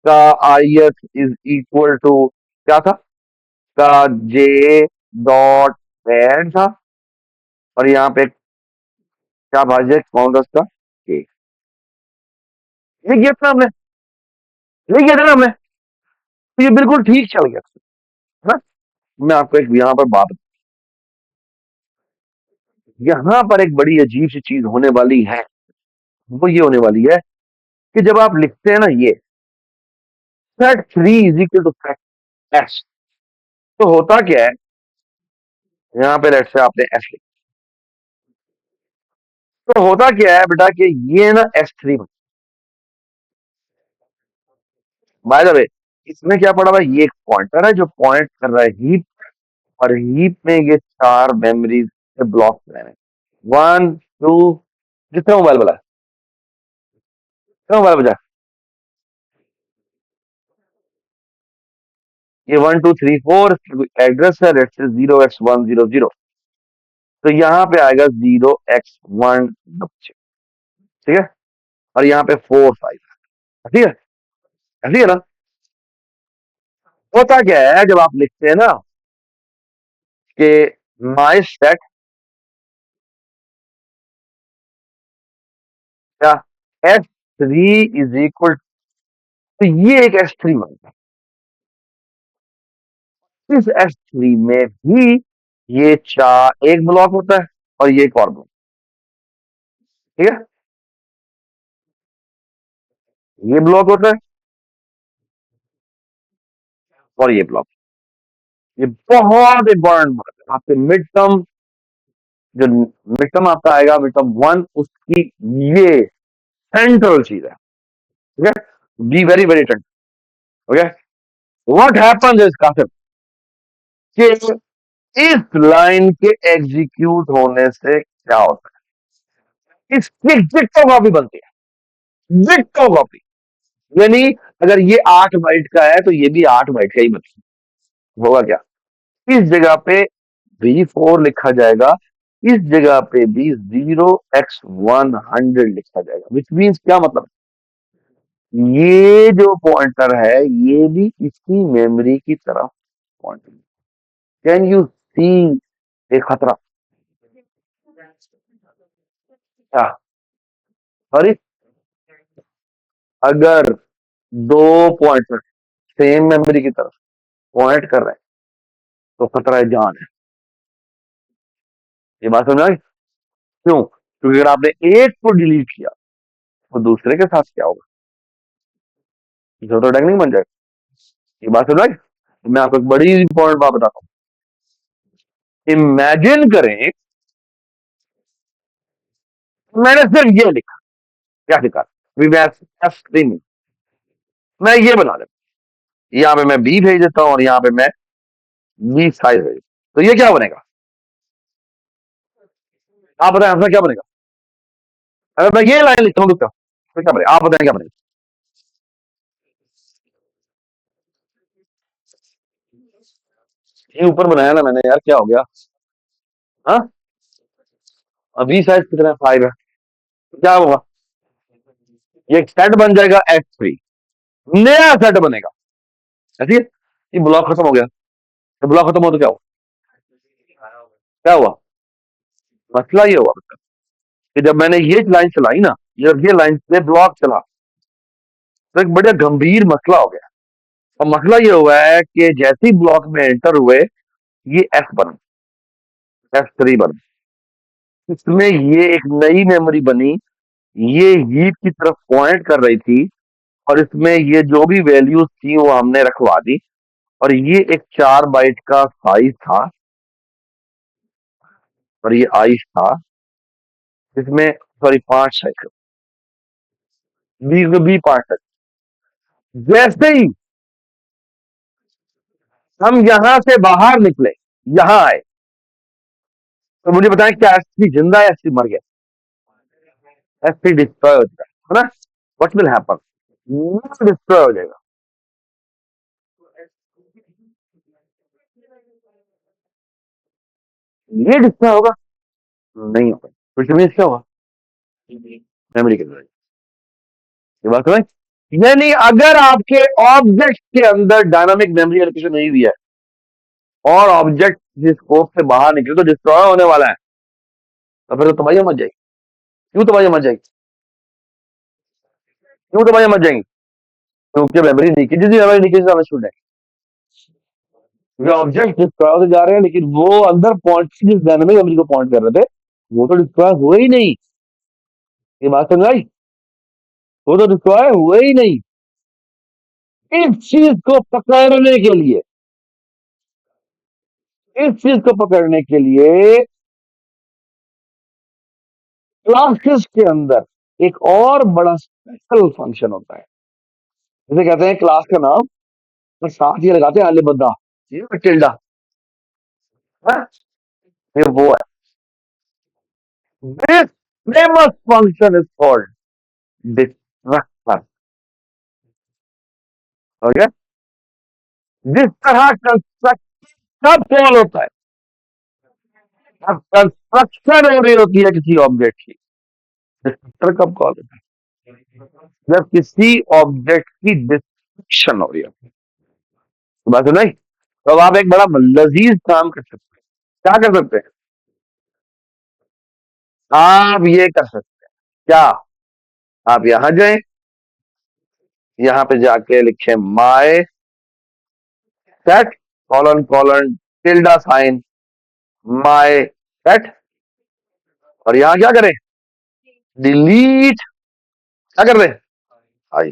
का i s is equal to क्या था, का जे डॉट एड था, और यहाँ पे क्या भाज्य कौन था उसका, के, ये किया था हमने, ये किया था ना हमने, तो ये बिल्कुल ठीक चल गया, है ना? मैं आपको एक यहाँ पर बात, यहाँ पर एक बड़ी अजीब सी चीज होने वाली है, वो ये होने वाली है कि जब आप लिखते हैं ना ये set three is equal to set S, तो होता क्या है, यहाँ पे लेट्स से आपने एस लिखा, तो होता क्या है बेटा कि ये ना S three, by the way इसमें क्या पड़ा हुआ है, ये एक पॉइंटर है जो पॉइंट कर रहा है हीप, और हीप में ये 4 मेमोरीज के ब्लॉक बने हैं, 1 2, जितना मोबाइल वाला है, कितना मोबाइल बजा, ये 1 2 3 4 एड्रेस है, लेट्स से 0x100, तो यहाँ पे आएगा 0x1, ठीक है, और यहाँ पे 4 5, ठीक है, ऐसी है ना? होता क्या है जब आप लिखते हैं ना कि माई सेट या S3 इज इक्वल, तो ये एक S3 बनता है, इस S3 में भी ये चार एक ब्लॉक होता है और ये एक और ब्लॉक, ठीक है, ये ब्लॉक होता है और ये ब्लॉक, ये बहुत इंपॉर्टेंट बात है आपके मिड टर्म, जो मिड टर्म आपका आएगा मिड टर्म 1, उसकी ये सेंट्रल चीज है, ठीक है, be very very tent, okay. What happens is कासिम कि इस लाइन के एग्जीक्यूट होने से क्या होता है, इसकी डिक्टो कॉपी बनती है, डिक्टो कॉपी, यानी अगर ये 8 बाइट का है तो ये भी 8 बाइट का ही बनेगा, होगा क्या, इस जगह पे B4 लिखा जाएगा, इस जगह पे भी 0x100 लिखा जाएगा, विच मीन्स क्या मतलब, ये जो पॉइंटर है ये भी इसी मेमोरी की तरफ पॉइंटर, कैन यू सी ए खतरा, क्या, सॉरी, अगर दो पॉइंटर सेम मेमोरी की तरफ पॉइंट कर रहे हैं तो खतरा है जान है, ये बात समझ आई? क्यों, क्योंकि अगर आपने एक को डिलीट किया तो दूसरे के साथ क्या होगा, तो टेक्निक बन जाएगा, ये बात समझ आई? तो मैं आपको एक बड़ी इंपॉर्टेंट बात बताता हूँ, इमेजिन करें मैंने सिर्फ ये लिखा, क्या लिखा, स्ट्रिंग, मैं ये बना देता, यहाँ पे मैं बी भेज देता हूँ और यहाँ पे मैं बी साइज भेज देता हूँ, तो ये क्या बनेगा, आप बताएं आंसर क्या बनेगा। अगर मैं ये लाइन लिखता हूँ तो क्या बनेगा, आप बताएं क्या बनेगा। ये ऊपर बनाया ना मैंने यार, क्या हो गया। हाँ, अभी साइज कितना है, 5 है, तो क्या होगा, ये एक सेट बन जाएगा S3, नया सेट बनेगा। ऐसी है, ये ब्लॉक खत्म हो गया, तो ब्लॉक खत्म हो तो क्या हुआ, क्या हुआ, मसला ये हुआ बेटा, कि जब मैंने ये लाइन चलाई ना, जब ये लाइन से ब्लॉक चला, तो एक बड़ा गंभीर मसला हो गया। और मसला ये हुआ है कि जैसे ही ब्लॉक में एंटर हुए, ये S3 बन, इसमें ये एक नई मेमोरी बनी, ये हीप की तरफ पॉइंट कर रही थी, और इसमें ये जो भी वैल्यूज थी वो हमने रखवा दी, और ये एक 4 बाइट का साइज था, और ये आइस था, इसमें सॉरी 5 साइकिल, 20 तक। जैसे ही हम यहां से बाहर निकले, यहां आए, तो मुझे बताएं क्या एस जिंदा है, एस मर गया, एस डिस्ट्रॉय हो जाएगा, है ना, व्हाट विल हैपन, डिस्ट्रॉय हो जाएगा। ये डिस्ट्रॉय होगा, नहीं होगा, फिर मीन्स क्या होगा, मेमोरी के अंदर, ये बात समझ। यानी अगर आपके ऑब्जेक्ट के अंदर डायनामिक मेमोरी एलोकेशन नहीं हुई है, और ऑब्जेक्ट जिस स्कोप से बाहर निकले तो डिस्ट्रॉय होने वाला है, तो फिर तो तबाही मच जाएगी। क्यों तबाही मच जाएगी, क्यों तबाही मच जाएंगी, क्योंकि मेमोरी लीकेज, जिस मेमोरी लीकेज आना शुरू है, क्योंकि ऑब्जेक्ट डिस्ट्रॉय होते जा रहे हैं, लेकिन वो अंदर पॉइंट, जिस डायनामिक मेमोरी को पॉइंट कर रहे थे, वो तो डिस्ट्रॉय हुए ही नहीं। ये बात समझ आई, वो तो डिस्ट्रॉय हुए ही नहीं। इस चीज को पकड़ने के लिए, इस चीज को पकड़ने के लिए क्लासेस के अंदर एक और बड़ा स्पेशल फंक्शन होता है, जिसे कहते हैं क्लास का नाम, और साथ ये लगाते हैं अलबद्दा, ये टिल्डा, हाँ? ये वो है, this famous function is called destructor. Okay, जिस तरह कंस्ट्रक्ट कब कॉल होता है, अब कंस्ट्रक्शन हो रही होती है किसी ऑब्जेक्ट की, डिस्ट्रक्टर कब कॉल होता है, जब किसी ऑब्जेक्ट की डिस्ट्रक्शन हो रही है। तो बात है नहीं, तो अब आप एक बड़ा लजीज काम कर सकते हैं, क्या कर सकते हैं, आप ये कर सकते हैं, क्या, आप यहां जाएं, यहां पे जाके लिखें my set colon colon tilde sign my set, और यहां क्या करें, डिलीट, क्या कर दें, आई,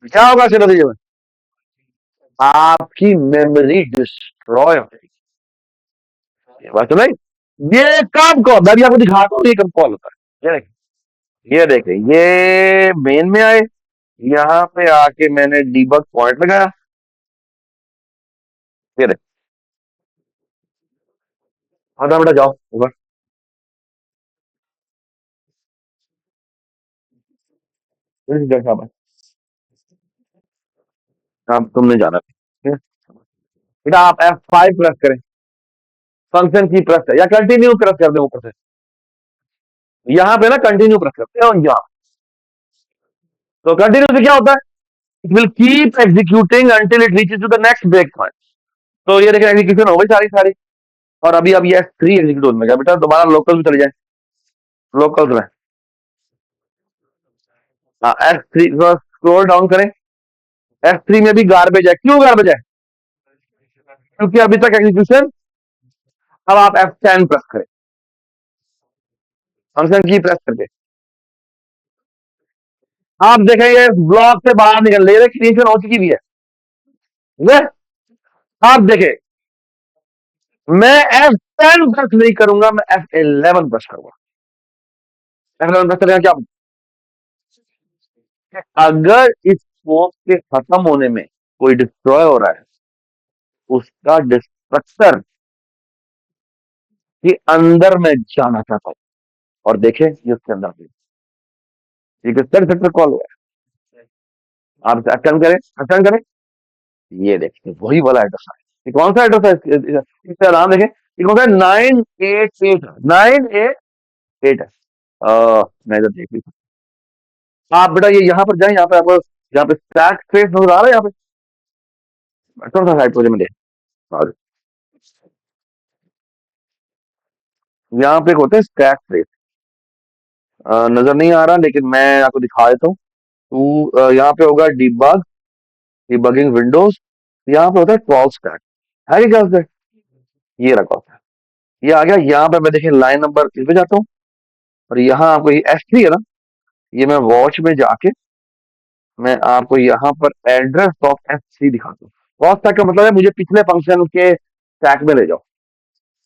क्या होगा इसके नतीजे में, आपकी मेमोरी डिस्ट्रॉय हो जाएगी। ये बात तो नहीं, ये कब कॉल, मैं भी आपको दिखाता हूँ ये कब कॉल होता है। ये देखें, ये मेन में आए, यहाँ पे आके मैंने डीबग पॉइंट लगाया, ये देख, आधा बेटा जाओ ऊपर, अब तुमने जाना, ठीक है? बेटा आप F5 प्रेस करें, फंक्शन की प्रेस करें, या कंटिन्यू प्रेस कर दें ऊपर से, यहाँ पे ना कंटिन्यू प्रेस करते हैं, और यहाँ, तो कंटिन्यू से क्या होता है, it will keep executing until it reaches to the next break point. तो ये देखिए एग्जीक्यूशन हो गई सारी सारी, और अभी अब ये S3 एग्जीक्यूट होने लगा, बेटा दोबारा लोकल में चले जाए, लोकल में, हाँ S3 स्क्रॉल डाउन करें, S3 में भी गार्बेज है, क्यों गार्बेज है, क्योंकि अभी तक एग्जीक्यूशन, अब आप F10 प्रेस करें, फंक्शन की प्रेस करके, आप देखेंगे ब्लॉक से बाहर निकल ले रहे, क्रिएशन हो चुकी भी है, ठीक है? आप देखें, मैं F10 प्रेस नहीं करूंगा, मैं F11 प्रेस करूंगा, F11 प्रेस करेगा क्या, अगर इस स्कोप के खत्म होने में कोई डिस्ट्रॉय हो रहा है, उसका डिस्ट्रक्टर कि अंदर में जाना चाहता हूं और देखें ये उसके अंदर भी ये किस सेक्टर कॉल हुआ है। आप अटेंड करें, ये देखिए वही वाला एड्रेस है। ये कौन सा एड्रेस है इसका नाम देखें, ये कौन सा 988 988 है। मैं इधर देख ली। आप बेटा ये यहाँ पर जाए, यहाँ पे आपको यहाँ पे स्टैक ट्रेस नजर आ रहा है, यहाँ पे थोड़ा सा साइड प्रोजेक्ट में देख और यहाँ पे एक होता है स्टैक ट्रेस, नजर नहीं आ रहा लेकिन मैं आपको दिखा देता हूँ। तो यहाँ पे होगा डिबग, डिबगिंग विंडोज, यहाँ पे होता है कॉल स्टैक, है क्या कॉल स्टैक, ये रखा होता है। ये आ गया यहाँ पे, मैं देखिए लाइन नंबर इस पे जाता हूँ और यहाँ आपको ये S3 है ना, ये मैं वॉच में जाके मैं आपको यहाँ पर एड्रेस ऑफ S3 दिखाता हूँ। कॉल स्टैक का मतलब है मुझे पिछले फंक्शन के स्टैक में ले जाओ।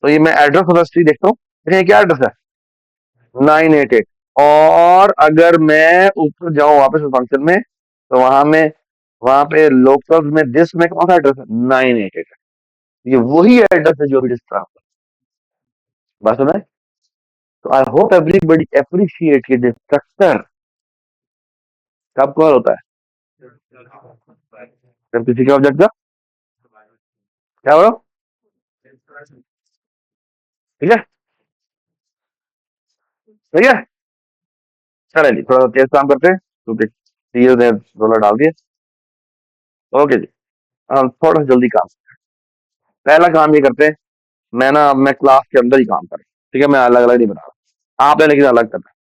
तो ये मैं एड्रेस ऑफ S3 देखता हूँ, देखिए क्या एड्रेस है 988। और अगर मैं ऊपर जाऊं वापस फंक्शन में तो वहां पे लोकल में दिस में कौन सा एड्रेस है 988 है। ये वही एड्रेस है जो अभी डिस्ट्रा बात सुना है। तो आई होप एवरीबडी अप्रिशिएट ये डिस्ट्रक्टर कब कॉल होता है, जब किसी के ऑब्जेक्ट का क्या बोलो, ठीक है, ठीक है। चले जी थोड़ा तेज काम करते हैं क्योंकि सीएस ने रोलर डाल दिए। ओके जी, हम थोड़ा सा जल्दी काम, पहला काम ये करते हैं, मैं क्लास के अंदर ही काम करूँ, ठीक है, मैं अलग अलग नहीं बना रहा, आपने लेकिन अलग करना है।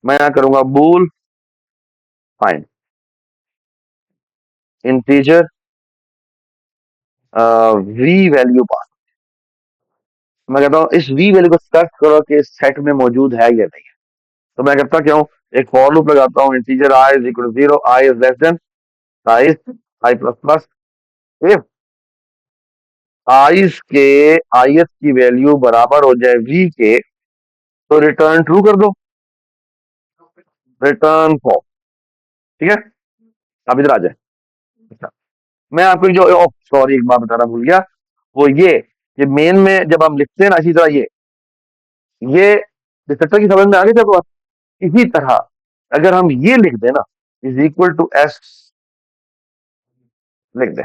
मैं यहाँ करूंगा bool find integer v value pass. मैं कहता हूँ इस वी वैल्यू को सर्च करो कि इस सेट में मौजूद है या नहीं है। तो मैं करता क्या हूँ, एक फॉर लूप लगाता हूँ, integer i is equal to 0, i is less than size i plus plus, if i की वैल्यू बराबर हो जाए वी के तो रिटर्न ट्रू कर दो, रिटर्न फॉल्स, ठीक है। अब इधर आ जाए। अच्छा, मैं आपको जो सॉरी एक बात बताना भूल गया, वो ये मेन में जब हम लिखते हैं ना इसी तरह ये डिस्ट्रक्टर की समझ में आ गई थी आपको बात? इसी तरह अगर हम ये लिख दें ना इज इक्वल टू एस लिख दें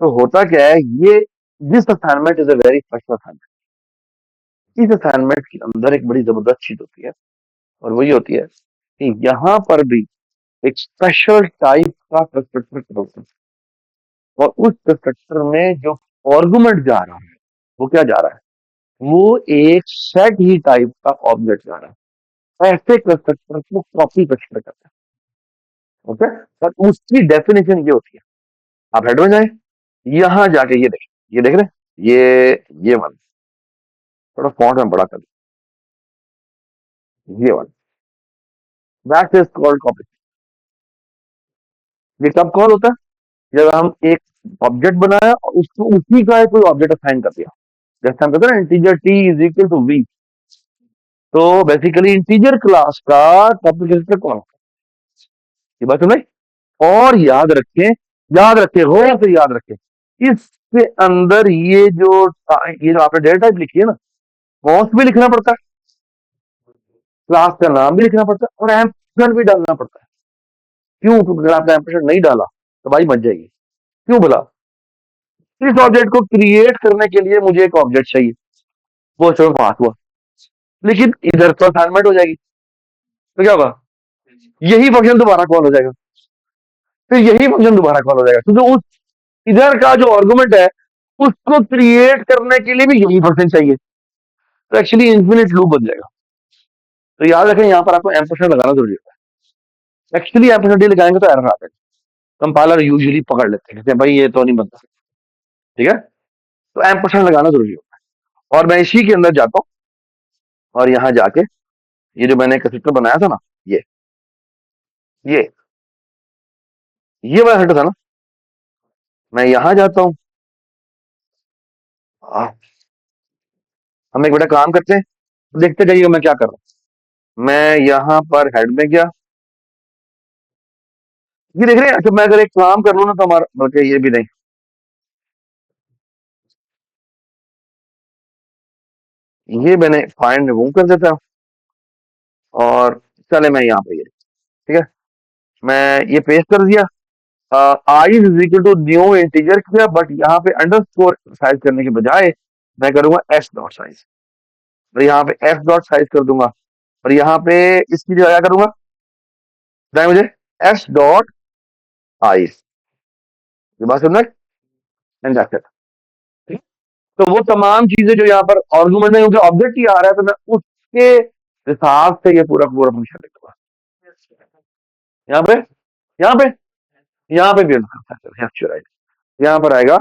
तो होता क्या है, ये this assignment is a very special assignment. इस असाइनमेंट के अंदर एक बड़ी जबरदस्त चीज होती है और वही होती है कि यहाँ पर भी एक स्पेशल टाइप का कंस्ट्रक्टर होता है और उस कंस्ट्रक्टर में जो आर्गुमेंट जा रहा है वो क्या जा रहा है, वो एक सेट ही टाइप का ऑब्जेक्ट जा रहा है। ऐसे कंस्ट्रक्टर को कॉपी कंस्ट्रक्टर कहते हैं, ओके। पर उसकी डेफिनेशन ये होती है, आप हेड में जाए, यहां जाके ये देख रहे हैं, ये वाला थोड़ा फॉन्ट में बड़ा कर ये वाला, दैट इज कॉल्ड कॉपी। ये कब कॉल होता है, जब हम एक ऑब्जेक्ट बनाया और उसको उसी का कोई ऑब्जेक्ट असाइन कर दिया। जैसे हम कहते हैं ना integer T is equal to V, तो बेसिकली इंटीजर क्लास का टॉपिक रजिस्टर कौन, ये बात सुन। और याद रखें गौर से याद रखें, इसके अंदर ये जो आपने डेटा टाइप लिखी है ना, कॉस्ट भी लिखना पड़ता है, क्लास का नाम भी लिखना पड़ता है और एम्परसेंड भी डालना पड़ता है। क्यों, क्योंकि अगर आपने एम्परसेंड नहीं डाला तो भाई मच जाएगी। क्यों बोला, इस ऑब्जेक्ट को क्रिएट करने के लिए मुझे एक ऑब्जेक्ट चाहिए, वो समय पास हुआ, लेकिन इधर तो असाइनमेंट हो जाएगी, तो क्या होगा, यही फंक्शन दोबारा कॉल हो जाएगा, फिर यही फंक्शन दोबारा कॉल हो जाएगा, क्योंकि उस इधर का जो आर्गुमेंट है उसको क्रिएट करने के लिए भी यही फंक्शन चाहिए, तो एक्चुअली इन्फिनिट लूप बन जाएगा। तो याद रखें यहाँ पर आपको एम्परसेंड लगाना जरूरी होता है। एक्चुअली एम्परसेंड लगाएंगे तो एरर आता है, कंपाइलर यूजुअली पकड़ लेते हैं, कहते हैं भाई ये तो नहीं बनता, ठीक है। तो एम्परसेंड लगाना जरूरी होता है और मैं इसी के अंदर जाता हूँ और यहाँ जाके ये जो मैंने कंस्ट्रक्टर बनाया था ना, ये ये ये वाला सेट था ना, मैं यहाँ जाता हूँ, हम एक बेटा काम करते हैं, देखते जाइएगा मैं क्या कर रहा हूँ। मैं यहाँ पर हेड में गया, ये देख रहे हैं, अच्छा मैं अगर एक काम कर लूँ ना तो हमारा, बल्कि ये भी नहीं, ये मैंने फाइंड रिमूव कर देता हूँ और चले मैं यहाँ पे ये ठीक है, मैं ये पेस्ट कर दिया। I is equal to new integer किया, बट यहाँ पे अंडरस्कोर साइज करने के बजाय मैं करूंगा एस डॉट साइज, और यहाँ पे एस डॉट साइज कर दूंगा, और यहाँ पे इसकी जगह क्या करूंगा, बताए मुझे, एस डॉट आई। ये बात समझ एंड दैट्स इट। तो वो तमाम चीजें जो यहाँ पर आर्गुमेंट में क्योंकि ऑब्जेक्ट ही आ रहा है, तो मैं उसके हिसाब से ये पूरा पूरा फंक्शन लिख दूंगा। यहाँ पे यहाँ पे यहाँ पे भी राइट, यहाँ पर आएगा,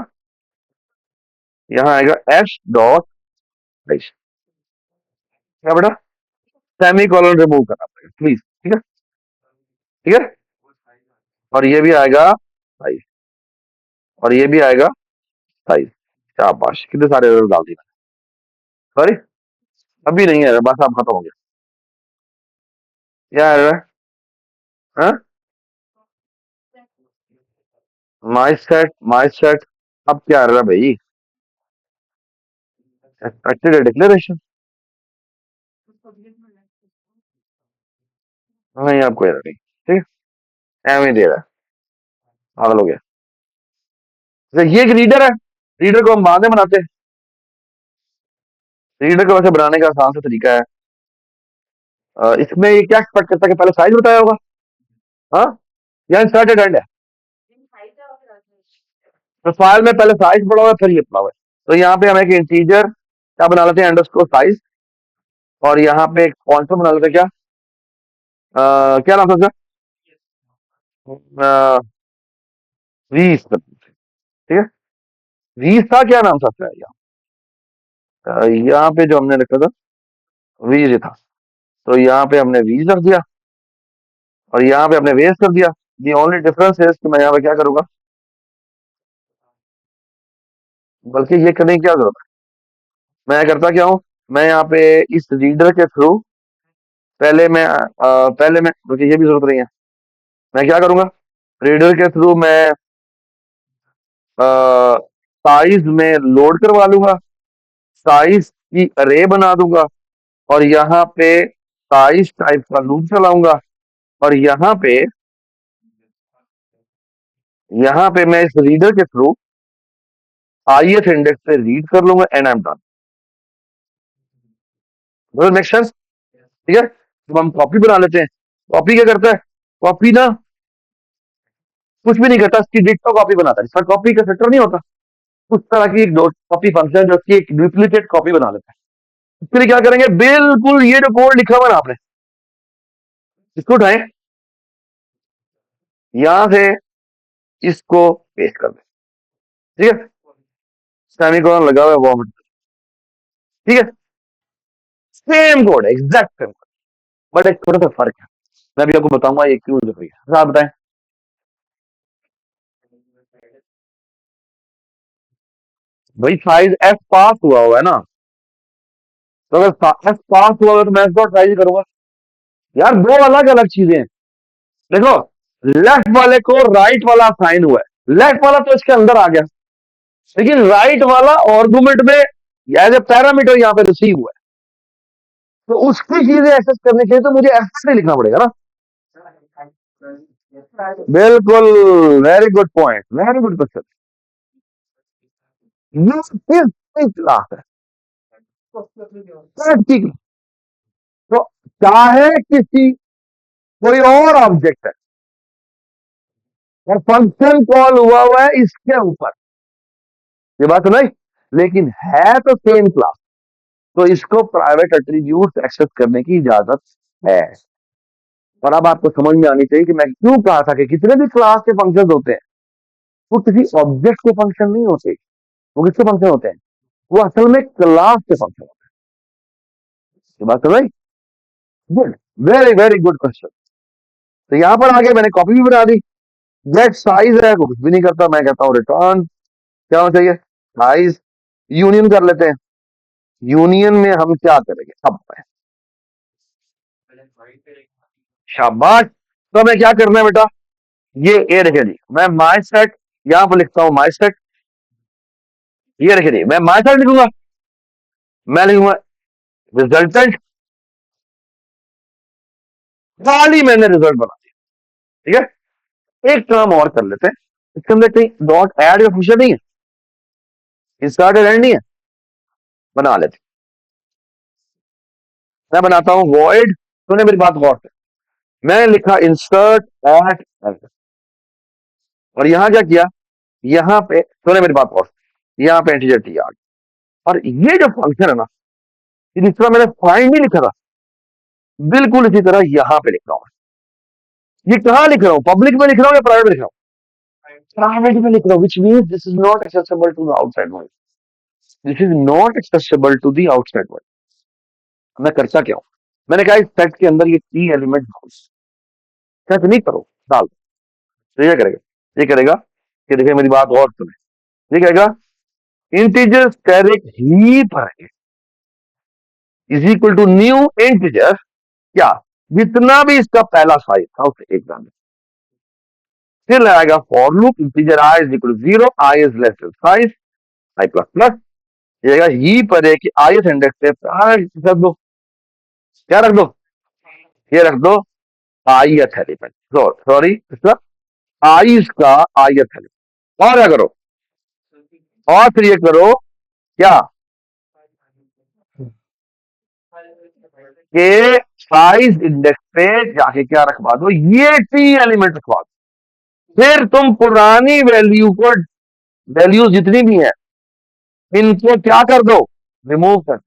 यहाँ आएगा एस डॉट साइज। क्या बेटा, सेमी कॉलन रिमूव करना पड़ेगा प्लीज, ठीक है, ठीक है। और ये भी आएगा साइज, और ये भी आएगा साइज। शाबाश, कितने सारे एरर डाल दिए। सॉरी, अभी नहीं है, बस आप खत्म हो गया। क्या एरर है? हाँ? माई सेट, अब क्या एरर है भाई? एक्सपेक्टेड डिक्लेरेशन, नहीं आपको एरर नहीं, ठीक है, एम ही दे रहा है, पागल हो गया। अच्छा, ये एक रीडर है, रीडर को हम बाद में बनाते हैं। रीडर को वैसे बनाने का आसान सा तरीका है, इसमें ये क्या एक्सपेक्ट करता है कि पहले साइज बताया होगा, हाँ, या इंसर्टेड एंड है, तो फाइल में पहले साइज पड़ा हुआ है फिर ये पड़ा हुआ है। तो यहाँ पे हम एक इंटीजर क्या बना लेते हैं, अंडरस्कोर साइज, और यहाँ पे एक कॉन्स्टेंट बना लेते हैं, क्या क्या नाम था उसका, रीस, ठीक है, रीस था, क्या नाम था उसका यहाँ पे जो हमने रखा था, वीज था, तो यहाँ पे हमने वीज रख दिया, और यहाँ पे हमने वेस्ट कर दिया। दी ओनली डिफरेंस है कि मैं यहाँ पे क्या करूंगा, बल्कि ये करने की क्या जरूरत है, मैं करता क्या हूँ, मैं यहाँ पे इस रीडर के थ्रू पहले मैं बल्कि ये भी जरूरत नहीं है, मैं क्या करूंगा, रीडर के थ्रू मैं साइज में लोड करवा लूंगा, साइज की अरे बना दूंगा, और यहाँ पे साइज टाइप का लूप चलाऊंगा, और यहाँ पे मैं इस रीडर के थ्रू ith इंडेक्स पे रीड कर लूंगा, and I am done. Make sense, ठीक है। तो हम कॉपी बना लेते हैं। कॉपी क्या करता है, कॉपी ना कुछ भी नहीं करता, इसकी डिट्टो कॉपी बनाता है, इसका कॉपी का सेक्टर नहीं होता, उस तरह की एक कॉपी फंक्शन जो की एक डुप्लीकेट कॉपी बना लेता है। इसके लिए क्या करेंगे, बिल्कुल ये जो कोड लिखा हुआ है ना आपने, इसको उठाए, यहां से इसको पेस्ट कर दे, ठीक है, सेमीकोलन लगा हुआ है वो, ठीक है, same code, exact same code, but एक थोड़ा सा फर्क है, मैं भी आपको बताऊंगा ये क्यों जरूरी है, आप बताएं। भाई साइज एफ पास हुआ है ना, तो अगर एफ पास हुआ है तो मैं एफ डॉट साइज करूंगा। यार दो अलग अलग चीजें हैं, देखो, लेफ्ट वाले को राइट वाला साइन हुआ है, लेफ्ट वाला तो इसके अंदर आ गया, लेकिन राइट वाला आर्गुमेंट में एज ए पैरामीटर यहाँ पे रिसीव हुआ है, तो उसकी चीजें एक्सेस करने के लिए तो मुझे एफ नहीं लिखना पड़ेगा ना। बिल्कुल, very good point, very good question, ये क्लास है, ठीक। तो चाहे किसी कोई और ऑब्जेक्ट है और फंक्शन कॉल हुआ है इसके ऊपर, ये बात नहीं, लेकिन है तो सेम क्लास, तो इसको प्राइवेट एट्रीब्यूट एक्सेस करने की इजाजत है। और अब आपको समझ में आनी चाहिए कि मैं क्यों कहा था कि कितने भी क्लास के फंक्शन होते हैं वो किसी ऑब्जेक्ट के फंक्शन नहीं होते, वो किसके फंक्शन होते हैं, वो असल में क्लास के फंक्शन होते हैं। ये बात समझ, good, very very good question. तो यहां पर आगे मैंने कॉपी भी बना दी, गेट साइज है, कुछ भी नहीं करता, मैं कहता हूँ रिटर्न, क्या होना चाहिए, साइज, यूनियन कर लेते हैं, यूनियन में हम क्या करेंगे, सब शाबाश। तो हमें क्या करना है बेटा, ये ए रखे जी, मैं माई सेट यहां पर लिखता हूं, माई सेट, ये रखे जी, मैं माई सेट लिखूंगा, मैं लिखूंगा रिजल्टेंट, खाली मैंने रिजल्ट बना दिया। ठीक है, एक काम और कर लेते हैं, इसके अंदर कहीं डॉट ऐड या फंक्शन नहीं है, इंसर्ट एंड नहीं है, बना लेते। मैं बनाता हूं वॉइड, तूने मेरी बात गौर से, मैं लिखा इंसर्ट एट, और यहां क्या किया, यहां पे तूने मेरी बात गौर से, यहां पे इंटीजर टी आ गया। और ये जो फंक्शन है ना, जिस तरह मैंने फाइंड नहीं लिखा था, बिल्कुल इसी तरह यहां पे लिख रहा हूं। ये कहां लिख रहा हूं, पब्लिक में लिख रहा हूं या प्राइवेट में लिख रहा हूं, प्राइवेट में लिख रहा हूं, which means this is not accessible to the outside world, this is not accessible to the outside world. मैं करता क्या हूं, मैंने कहा इस सेट के अंदर ये टी एलिमेंट सेट नहीं करो, डाल दो। तो ये करेगा, ये करेगा कि देखिए मेरी बात और सुने, ये कहेगा integer asterisk heap is equal to new integer, क्या, जितना भी इसका पहला साइज था उसे एक डाल, फिर लगाएगा for loop integer i is equal to 0, i is less than size, i plus plus, ये ही पर है कि आई एस इंडेक्स पे रख दो, क्या रख दो, ये रख दो आई एथ एलिमेंट, सॉरी इसका आई का आई एथ एलिमेंट, और क्या करो, और फिर ये करो क्या, के साइज इंडेक्स पे जाके क्या रखवा दो, ये टी एलिमेंट रखवा दो। फिर तुम पुरानी वैल्यू को, वैल्यू जितनी भी है इनको क्या कर दो, रिमूव कर,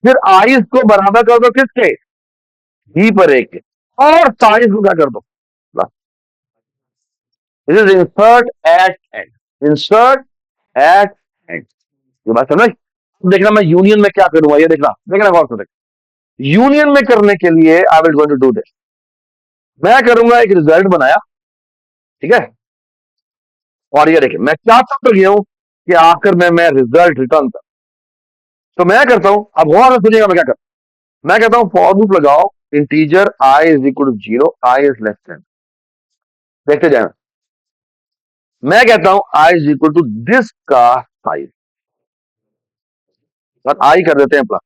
फिर आइज को बराबर कर दो किसके, ही पर एक के, और साइज को क्या कर दो, बस। This is insert at end, insert at end, ये बात समझ। देखना मैं यूनियन में क्या करूंगा, ये देखना, देखना गौर से देख, यूनियन में करने के लिए I will going to do this, मैं करूंगा एक रिजल्ट बनाया, ठीक है, और ये देखिए मैं चाहता तो ये हूं कि आखिर में मैं रिजल्ट रिटर्न कर, तो मैं करता हूं, अब गौर से सुनिएगा मैं क्या करता हूं, मैं कहता हूं फॉर लूप लगाओ integer i is equal to 0, i is less than, देखते जाए, मैं कहता हूं i is equal to this का साइज, और आई कर देते हैं प्लस,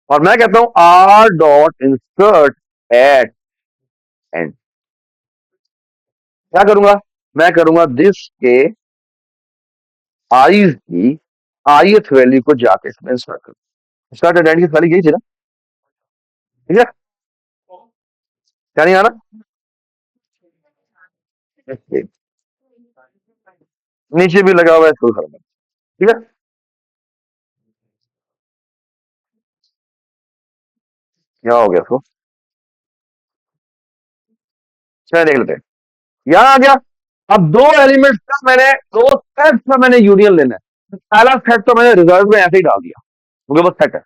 और मैं कहता हूं R dot insert at end, क्या करूंगा, मैं करूंगा दिस के आईज की आईएथ वैल्यू को जाके इसमें इंसर्ट करूं, इंसर्ट एट एंड की वैल्यू यही थी ना, ठीक है, क्या नहीं आ रहा, नीचे भी लगा हुआ है इसको खत्म, ठीक है, क्या हो गया इसको, चलिए देख लेते हैं, यहां आ गया। अब दो एलिमेंट्स का मैंने, दो सेट्स का मैंने यूनियन लेना है, पहला सेट तो मैंने रिजल्ट में ऐसे ही डाल दिया क्योंकि वो सेट है,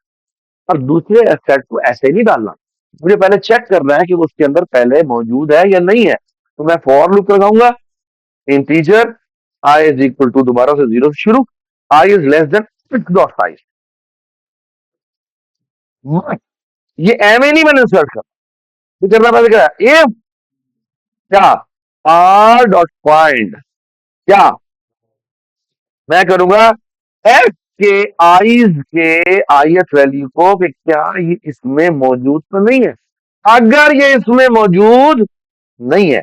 और दूसरे सेट को ऐसे ही नहीं डालना, मुझे पहले चेक करना है कि वो उसके अंदर पहले मौजूद है या नहीं है, तो मैं फॉर लूप लगाऊंगा integer i is equal to, दोबारा से 0 से शुरू, i is less than six dot size, ये एम ए नहीं मैंने इंसर्ट करना, ये करना पहले क्या है, इफ क्या, आर डॉट फाइंड, क्या, मैं करूंगा एफ के आईज के आईएथ वैल्यू को कि क्या ये इसमें मौजूद तो नहीं है, अगर ये इसमें मौजूद नहीं है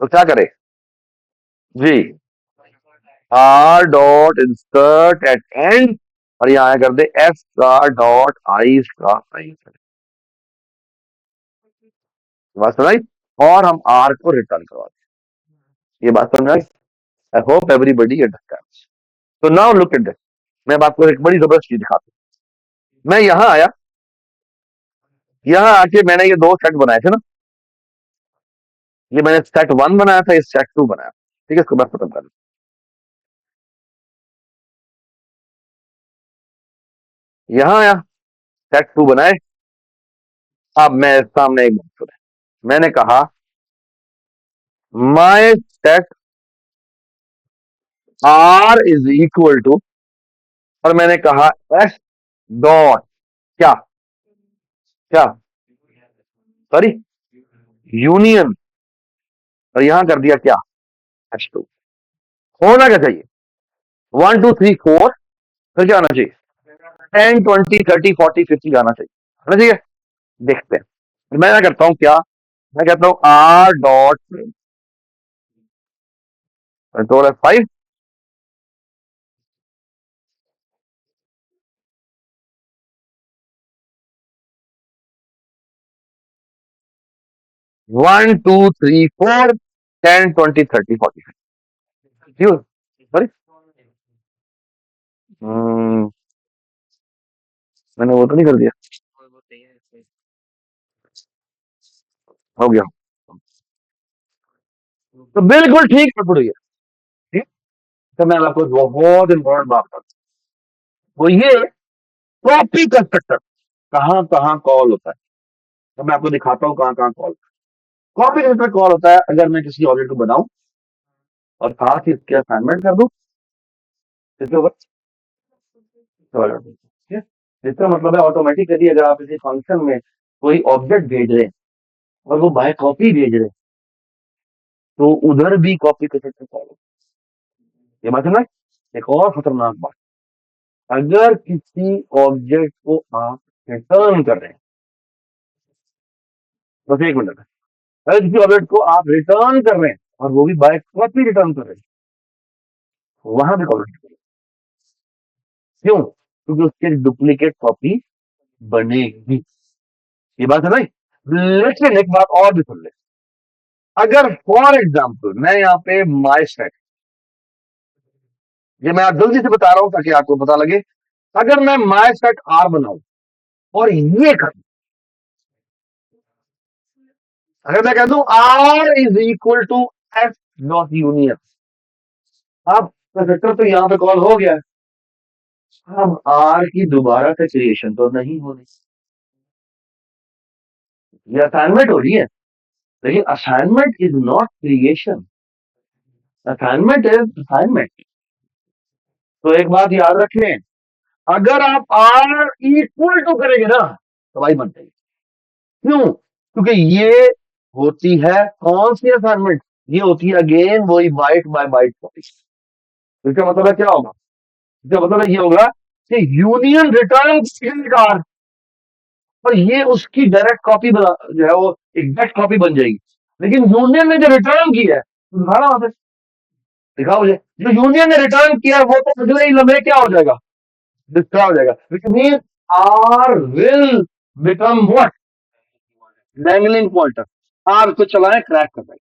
तो क्या करे जी, R dot insert at end, और यहां कर दे एफ का डॉट आईज का आई, बात समझ, और हम आर को रिटर्न करवाते हैं, ये बात समझ, आई होप एवरीबडी अंडरस्टैंड्स। तो नाउ लुक एट दिस, मैं आपको एक बड़ी जबरदस्त चीज दिखाता हूं, मैं यहां आया, यहां आके मैंने ये दो सेट बनाए थे ना, ये मैंने सेट 1 बनाया था, ये सेट 2 बनाया, ठीक है, इसको मैं खत्म कर, यहां आया, सेट 2 बनाए, अब मैं सामने एक बात सुने, मैंने कहा my set R is equal to, और मैंने कहा एस डॉट, क्या, क्या, सॉरी, यूनियन, और यहां कर दिया क्या, एच टू, होना क्या चाहिए, 1 2 3 4, फिर क्या होना चाहिए, 10 20 30 40 50 आना चाहिए, है ना? ठीक है, देखते हैं मैं क्या करता हूँ, क्या मैं कहता हूँ R dot control F5, one two three four 10 20 30 40 क्यों सॉरी, मैंने वो तो नहीं कर दिया, हो गया, तो बिल्कुल ठीक पकड़ हुई है। ठीक, तो मैं आपको बहुत इंपॉर्टेंट बात करता हूँ, वो ये कॉपी कंस्ट्रक्टर कहाँ कहाँ कॉल होता है, तो मैं आपको दिखाता हूँ कहाँ कहाँ कॉल। कॉपी कंस्ट्रक्टर कॉल होता है अगर मैं किसी ऑब्जेक्ट को बनाऊं और साथ ही इसके असाइनमेंट कर दूं, इसके ऊपर ठीक है? इसका मतलब है ऑटोमेटिकली अगर आप किसी फंक्शन में कोई ऑब्जेक्ट भेज रहे हैं और वो बाय कॉपी भेज रहे हैं, तो उधर भी कॉपी कंस्ट्रक्टर कॉल होता है। ये बात है ना? एक और खतरनाक बात, अगर किसी ऑब्जेक्ट को आप रिटर्न कर रहे हैं, बस एक मिनट, अगर किसी ऑब्जेक्ट को आप रिटर्न कर रहे हैं और वो भी बाय कॉपी रिटर्न कर रहे हैं, वहां भी कॉल करें। क्यों? क्योंकि उसकी डुप्लीकेट कॉपी बनेगी। ये बात है ना? लेकिन एक बात और भी सुन ले, अगर फॉर एग्जाम्पल मैं यहाँ पे माई सेट, ये मैं जल्दी से बता रहा हूं ताकि आपको पता लगे, अगर मैं माई सेट आर बनाऊं और ये कर, अगर मैं कह दूं R is equal to F not union, अब कंस्ट्रक्टर तो यहां पे कॉल हो गया, अब आर की दोबारा से क्रिएशन तो नहीं हो रही, ये असाइनमेंट हो रही है, लेकिन assignment is not creation, assignment is assignment. तो एक बात याद रखें, अगर आप आर इक्वल टू करेंगे ना तो भाई बन जाएगी। क्यों? क्योंकि ये होती है कौन सी असाइनमेंट, ये होती है अगेन वही बाइट बाय बाइट कॉपी। इसका मतलब है क्या होगा, इसका मतलब है ये होगा कि यूनियन रिटर्न कार, और ये उसकी डायरेक्ट कॉपी बना जो है वो एग्जैक्ट कॉपी बन जाएगी, लेकिन यूनियन ने जो रिटर्न की है तो दिखाना वहां पे, दिखाओ मुझे, जो यूनियन ने रिटर्न किया है वो तो अगले ही लम्हे क्या हो जाएगा, डिस्ट्रॉय हो जाएगा, which mean R will become what, dangling pointer, आप इसको चलाएं क्रैक कर देगा।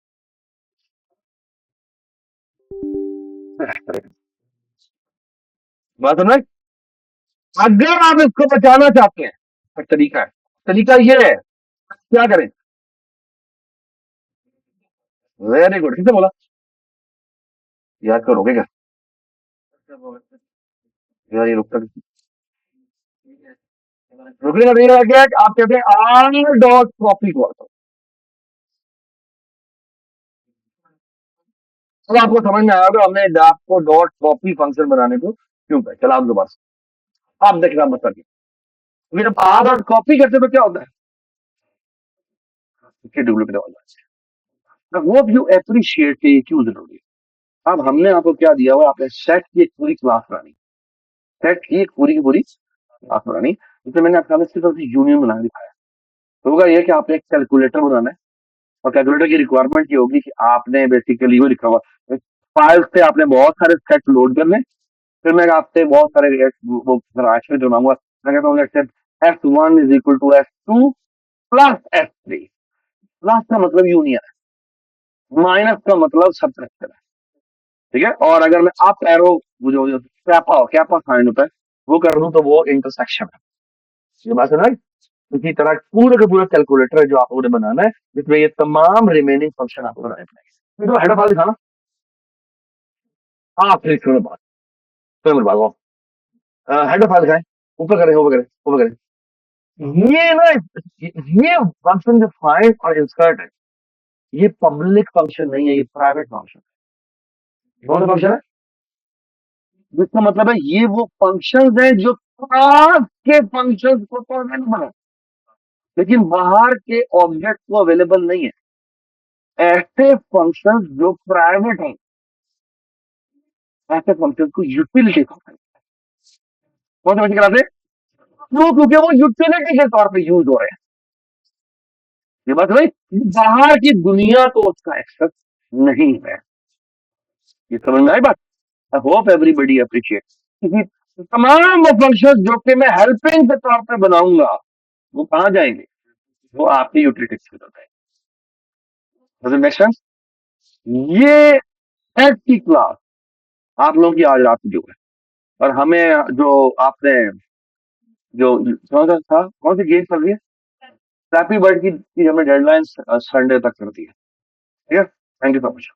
बात समझ? अगर आप इसको बचाना चाहते हैं तो तरीका है, तरीका ये है, क्या करें, वेरी गुड, किसने बोला, याद करोगे क्या, यार ये रुकता नहीं, रुकने का तरीका क्या है कि आप कहते हैं आर डॉट कॉपी को, अब आपको समझ में आया होगा हमने आपको डॉट कॉपी फंक्शन बनाने को क्यों कहा। चलो आप दोबारा आप देख रहे मतलब क्या, जब आर डॉट कॉपी करते तो क्या होता है, इसके डुप्लीकेट वाला, होप यू एप्रिशिएट कि ये क्यों जरूरी है। अब हमने आपको क्या दिया हुआ, आपने सेट की एक पूरी क्लास बनानी, सेट की एक पूरी की पूरी क्लास बनानी, जिसमें मैंने आपको सिर्फ यूनियन बनाना दिखाया। तो होगा ये कि आपने एक कैलकुलेटर बनाना है, और कैलकुलेटर की रिक्वायरमेंट ये होगी कि आपने बेसिकली वो लिखा हुआ फाइल से आपने बहुत सारे सेट लोड करने, फिर मैं आपसे बहुत सारे वो राशि जो मांगूंगा, मैं कहता हूँ F1 is equal to F2 plus F3, plus का मतलब यूनियन है, माइनस का मतलब सब्ट्रैक्शन है, ठीक है, और अगर मैं अप एरो वो जो कैपा कैपा साइन होता है वो कर दूं तो वो इंटरसेक्शन है। ये बात है ना? इसी तरह पूरा का पूरा कैलकुलेटर है जो आपको बनाना है, जिसमें ये तमाम रिमेनिंग फंक्शन आपको बनाने पड़ेंगे। तो हेड फाइल दिखाना, हाँ फिर सुनो बात, फिर मेरी बात, हेड फाइल दिखाएं, ऊपर करें ऊपर करें ऊपर करें, ये ना, ये फंक्शन जो फाइंड और इंसर्ट है, ये पब्लिक फंक्शन नहीं है, ये प्राइवेट फंक्शन है। कौन सा फंक्शन है? जिसका मतलब है ये वो फंक्शन है जो क्लास के फंक्शन को तो अवेलेबल है, लेकिन बाहर के ऑब्जेक्ट को अवेलेबल नहीं है। ऐसे फंक्शन जो प्राइवेट है, ऐसे फंक्शन को यूटिलिटी फंक्शन, कौन से फंक्शन कहलाते हैं? क्यों? क्योंकि वो यूटिलिटी के तौर पे यूज हो रहे हैं। ये बात भाई, बाहर की दुनिया तो उसका एक्सेस नहीं है। ये समझ में आई बात? आई होप एवरीबडी अप्रिशिएट, क्योंकि तमाम वो फंक्शन जो कि मैं हेल्पिंग के तौर पे बनाऊंगा, वो कहाँ जाएंगे? वो आपकी यूटिलिटी से होता है। Does it make sense? ये एट की क्लास आप लोगों की आज रात को जो है, और हमें जो आपने जो कौन सा था, कौन सी गेम चल रही है, फ्लैपी बर्ड की हमें डेडलाइन संडे तक कर दी है। ठीक है, थैंक यू सो मच।